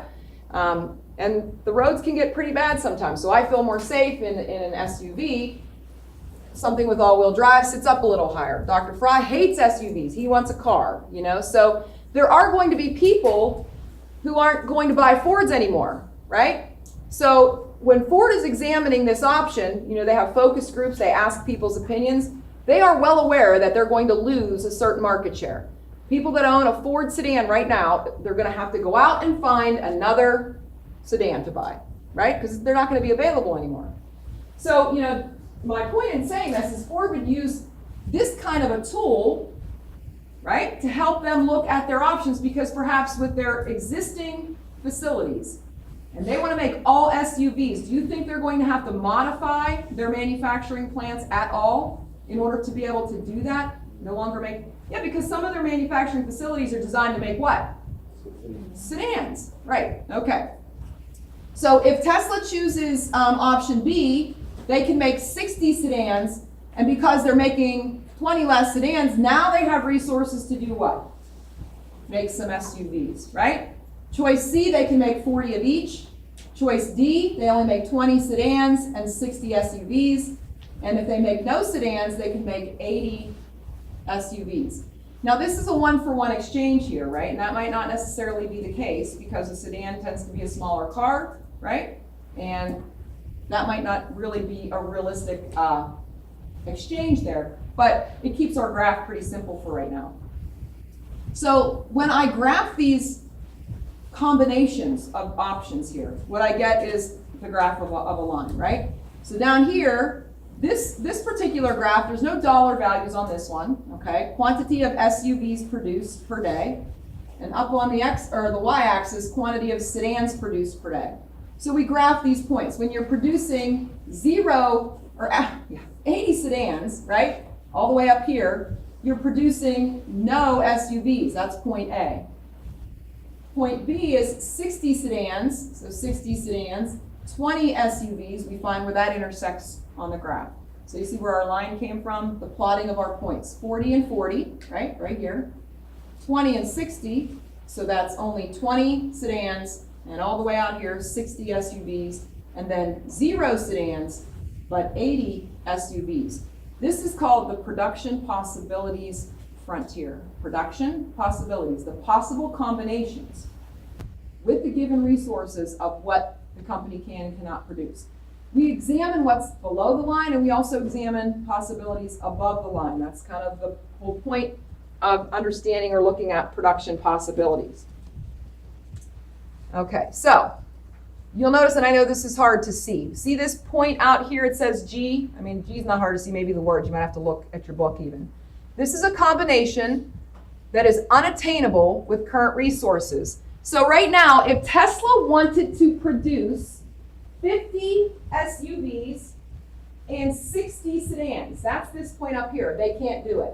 [SPEAKER 1] and the roads can get pretty bad sometimes. So I feel more safe in an SUV. Something with all-wheel drive sits up a little higher. Dr. Fry hates SUVs. He wants a car, So there are going to be people who aren't going to buy Fords anymore, right? So when Ford is examining this option, they have focus groups, they ask people's opinions. They are well aware that they're going to lose a certain market share. People that own a Ford sedan right now, they're going to have to go out and find another sedan to buy, right? Because they're not going to be available anymore. So, my point in saying this is Ford would use this kind of a tool, right, to help them look at their options, because perhaps with their existing facilities, and they want to make all SUVs, do you think they're going to have to modify their manufacturing plants at all in order to be able to do that? No longer make, because some of their manufacturing facilities are designed to make what? Sedans, right, okay. So if Tesla chooses option B, they can make 60 sedans, and because they're making 20 less sedans, now they have resources to do what? Make some SUVs, right? Choice C, they can make 40 of each. Choice D, they only make 20 sedans and 60 SUVs. And if they make no sedans, they can make 80 SUVs. Now this is a one-for-one exchange here, right? And that might not necessarily be the case, because a sedan tends to be a smaller car, right? And that might not really be a realistic exchange there, but it keeps our graph pretty simple for right now. So when I graph these combinations of options here, what I get is the graph of a line, right? So down here, this particular graph, there's no dollar values on this one, okay? Quantity of SUVs produced per day, and up on the the y-axis, quantity of sedans produced per day. So we graph these points. When you're producing 80 sedans, right, all the way up here, you're producing no SUVs. That's point A. Point B is 60 sedans, so 60 sedans, 20 SUVs. We find where that intersects on the graph. So you see where our line came from, the plotting of our points. 40 and 40, right here. 20 and 60, so that's only 20 sedans, and all the way out here, 60 SUVs, and then 0 sedans, but 80 SUVs. This is called the production possibilities frontier. Production possibilities, the possible combinations with the given resources of what the company can and cannot produce. We examine what's below the line, and we also examine possibilities above the line. That's kind of the whole point of understanding or looking at production possibilities. Okay, so you'll notice, and I know this is hard to see. See this point out here, it says G? I mean, G is not hard to see, maybe the words. You might have to look at your book even. This is a combination that is unattainable with current resources. So right now, if Tesla wanted to produce 50 SUVs and 60 sedans, that's this point up here, they can't do it.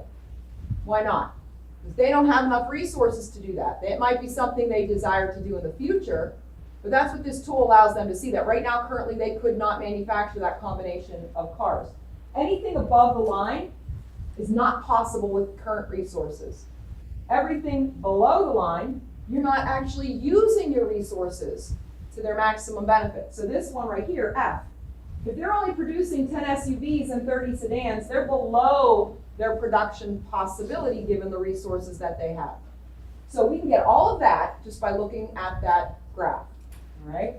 [SPEAKER 1] Why not? Because they don't have enough resources to do that. It might be something they desire to do in the future, But that's what this tool allows them to see, that right now, currently, they could not manufacture that combination of cars. Anything above the line is not possible with current resources. Everything below the line, you're not actually using your resources to their maximum benefit. So this one right here, F, if they're only producing 10 SUVs and 30 sedans, they're below their production possibility given the resources that they have. So we can get all of that just by looking at that graph, all right?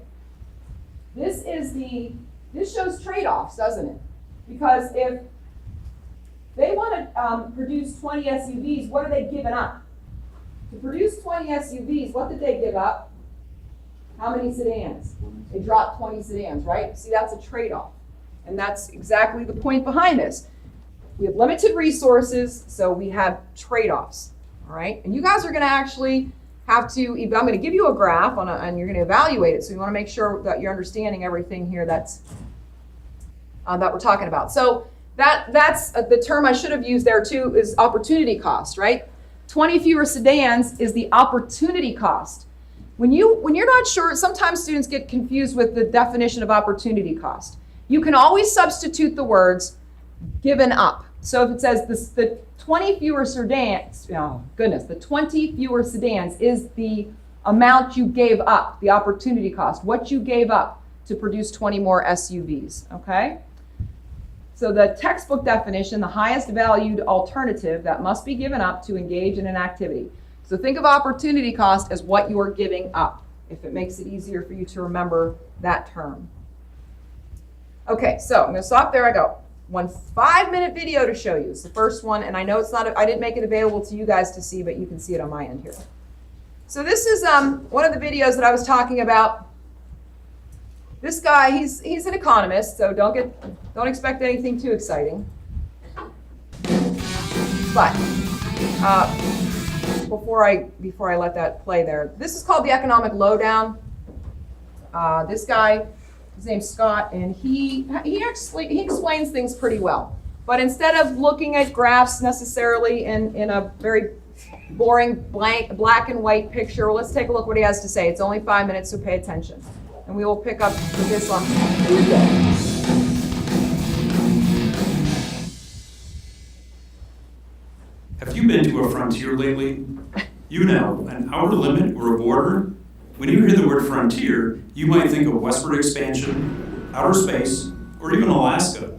[SPEAKER 1] This shows trade-offs, doesn't it? Because if they want to produce 20 SUVs, what are they giving up? To produce 20 SUVs, what did they give up? How many sedans? They dropped 20 sedans, right? See, that's a trade-off. And that's exactly the point behind this. We have limited resources, so we have trade-offs, all right? And you guys are going to actually have to, I'm going to give you a graph and you're going to evaluate it. So you want to make sure that you're understanding everything here that we're talking about. So that's the term I should have used there too, is opportunity cost, right? 20 fewer sedans is the opportunity cost. When you're not sure, sometimes students get confused with the definition of opportunity cost. You can always substitute the words given up. So if it says the 20 fewer sedans, the 20 fewer sedans is the amount you gave up, the opportunity cost, what you gave up to produce 20 more SUVs, okay? So the textbook definition, the highest valued alternative that must be given up to engage in an activity. So think of opportunity cost as what you are giving up, if it makes it easier for you to remember that term. Okay, so I'm going to stop there. I go. 1 5-minute video to show you. It's the first one, and I know it's not, I didn't make it available to you guys to see, but you can see it on my end here. So this is one of the videos that I was talking about. This guy, he's an economist, so don't expect anything too exciting. But before I let that play there, this is called the economic lowdown. This guy, his name's Scott, and he explains things pretty well. But instead of looking at graphs necessarily in a very boring black and white picture, well, let's take a look what he has to say. It's only 5 minutes, so pay attention. And we will pick up with this on Tuesday.
[SPEAKER 6] Have you been to a frontier lately? You know, an outer limit or a border. When you hear the word frontier, you might think of westward expansion, outer space, or even Alaska.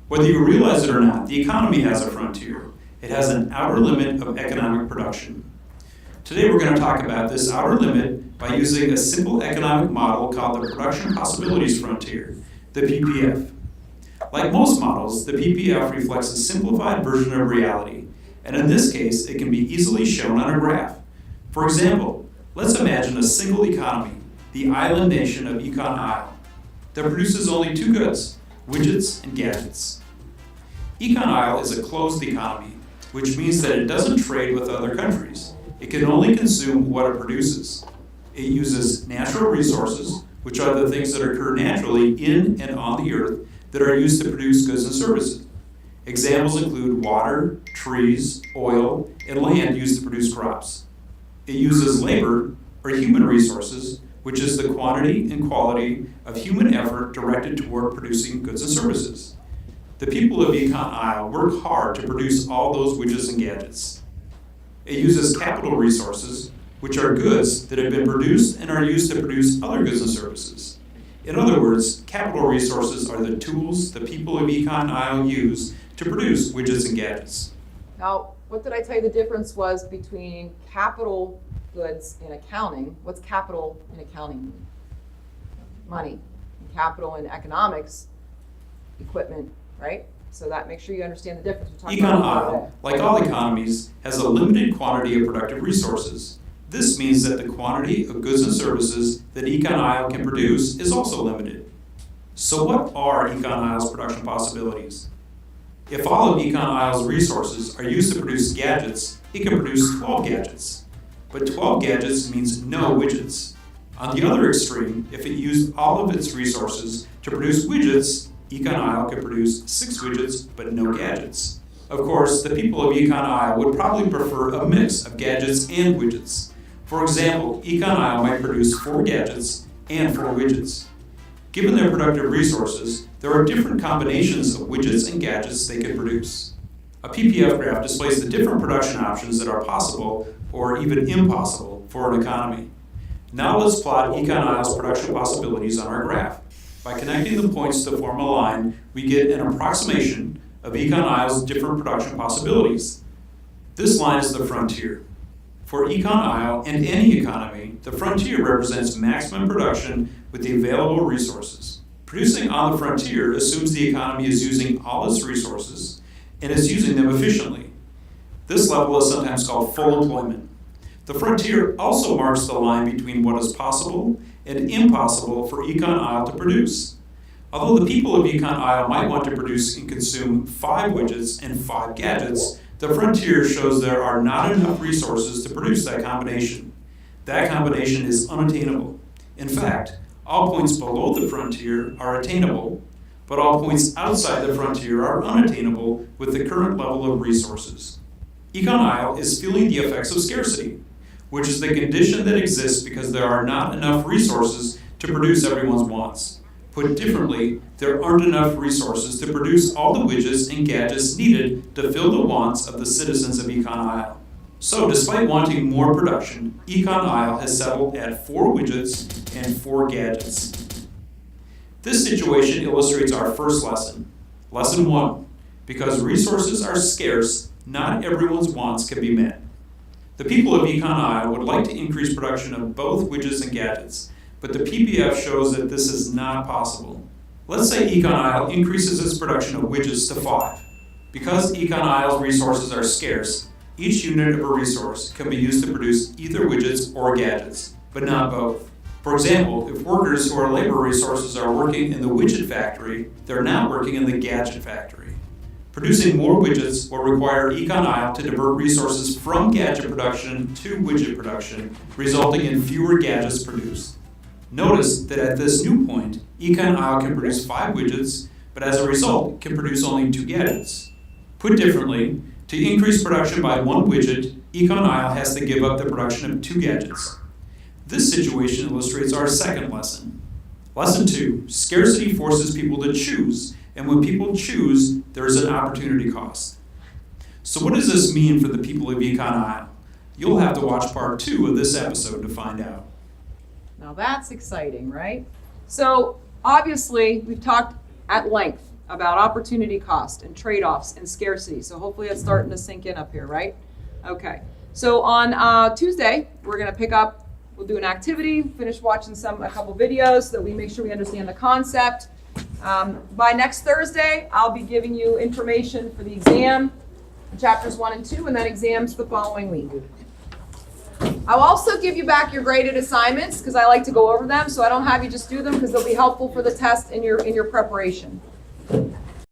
[SPEAKER 6] Whether you realize it or not, the economy has a frontier. It has an outer limit of economic production. Today we're going to talk about this outer limit by using a simple economic model called the Production Possibilities Frontier, the PPF. Like most models, the PPF reflects a simplified version of reality, and in this case, it can be easily shown on a graph. For example, let's imagine a single economy, the island nation of ECON101, that produces only two goods, widgets and gadgets. ECON101 is a closed economy, which means that it doesn't trade with other countries. It can only consume what it produces. It uses natural resources, which are the things that occur naturally in and on the earth that are used to produce goods and services. Examples include water, trees, oil, and land used to produce crops. It uses labor, or human resources, which is the quantity and quality of human effort directed toward producing goods and services. The people of ECON101 work hard to produce all those widgets and gadgets. It uses capital resources, which are goods that have been produced and are used to produce other goods and services. In other words, capital resources are the tools the people of ECON101 use to produce widgets and gadgets.
[SPEAKER 1] Now, what did I tell you the difference was between capital goods in accounting? What's capital in accounting mean? Money. And capital in economics, equipment, right? So that makes sure you understand the difference.
[SPEAKER 6] ECON101, like all economies, has a limited quantity of productive resources. This means that the quantity of goods and services that ECON101 can produce is also limited. So what are ECON101's production possibilities? If all of ECON101's resources are used to produce gadgets, it can produce 12 gadgets. But 12 gadgets means no widgets. On the other extreme, if it used all of its resources to produce widgets, ECON101 could produce 6 widgets but no gadgets. Of course, the people of ECON101 would probably prefer a mix of gadgets and widgets. For example, ECON101 might produce 4 gadgets and for widgets. Given their productive resources, there are different combinations of widgets and gadgets they could produce. A PPF graph displays the different production options that are possible or even impossible for an economy. Now let's plot ECON101's production possibilities on our graph. By connecting the points to form a line, we get an approximation of ECON101's different production possibilities. This line is the frontier. For ECON101 and any economy, the frontier represents maximum production with the available resources. Producing on the frontier assumes the economy is using all its resources and is using them efficiently. This level is sometimes called full employment. The frontier also marks the line between what is possible and impossible for ECON101 to produce. Although the people of ECON101 might want to produce and consume 5 widgets and 5 gadgets, the frontier shows there are not enough resources to produce that combination. That combination is unattainable. In fact, all points below the frontier are attainable, but all points outside the frontier are unattainable with the current level of resources. ECON101 is feeling the effects of scarcity, which is the condition that exists because there are not enough resources to produce everyone's wants. Put differently, there aren't enough resources to produce all the widgets and gadgets needed to fill the wants of the citizens of ECON101. So despite wanting more production, ECON101 has settled at 4 widgets and 4 gadgets. This situation illustrates our first lesson. Lesson 1, because resources are scarce, not everyone's wants can be met. The people of ECON101 would like to increase production of both widgets and gadgets, but the PPF shows that this is not possible. Let's say ECON101 increases its production of widgets to 5. Because ECON101's resources are scarce, each unit of a resource can be used to produce either widgets or gadgets, but not both. For example, if workers who are labor resources are working in the widget factory, they're not working in the gadget factory. Producing more widgets will require ECON101 to divert resources from gadget production to widget production, resulting in fewer gadgets produced. Notice that at this new point, ECON101 can produce 5 widgets, but as a result, can produce only 2 gadgets. Put differently, to increase production by 1 widget, ECON101 has to give up the production of 2 gadgets. This situation illustrates our second lesson. Lesson 2, scarcity forces people to choose, and when people choose, there is an opportunity cost. So what does this mean for the people of ECON101? You'll have to watch part 2 of this episode to find out.
[SPEAKER 1] Now that's exciting, right? So obviously, we've talked at length about opportunity cost and trade-offs and scarcity. So hopefully it's starting to sink in up here, right? Okay. So on Tuesday, we're going to pick up, we'll do an activity, finish watching a couple videos so that we make sure we understand the concept. By next Thursday, I'll be giving you information for the exam, chapters 1 and 2, and then exams the following week. I'll also give you back your graded assignments because I like to go over them, so I don't have you just do them because they'll be helpful for the test in your preparation.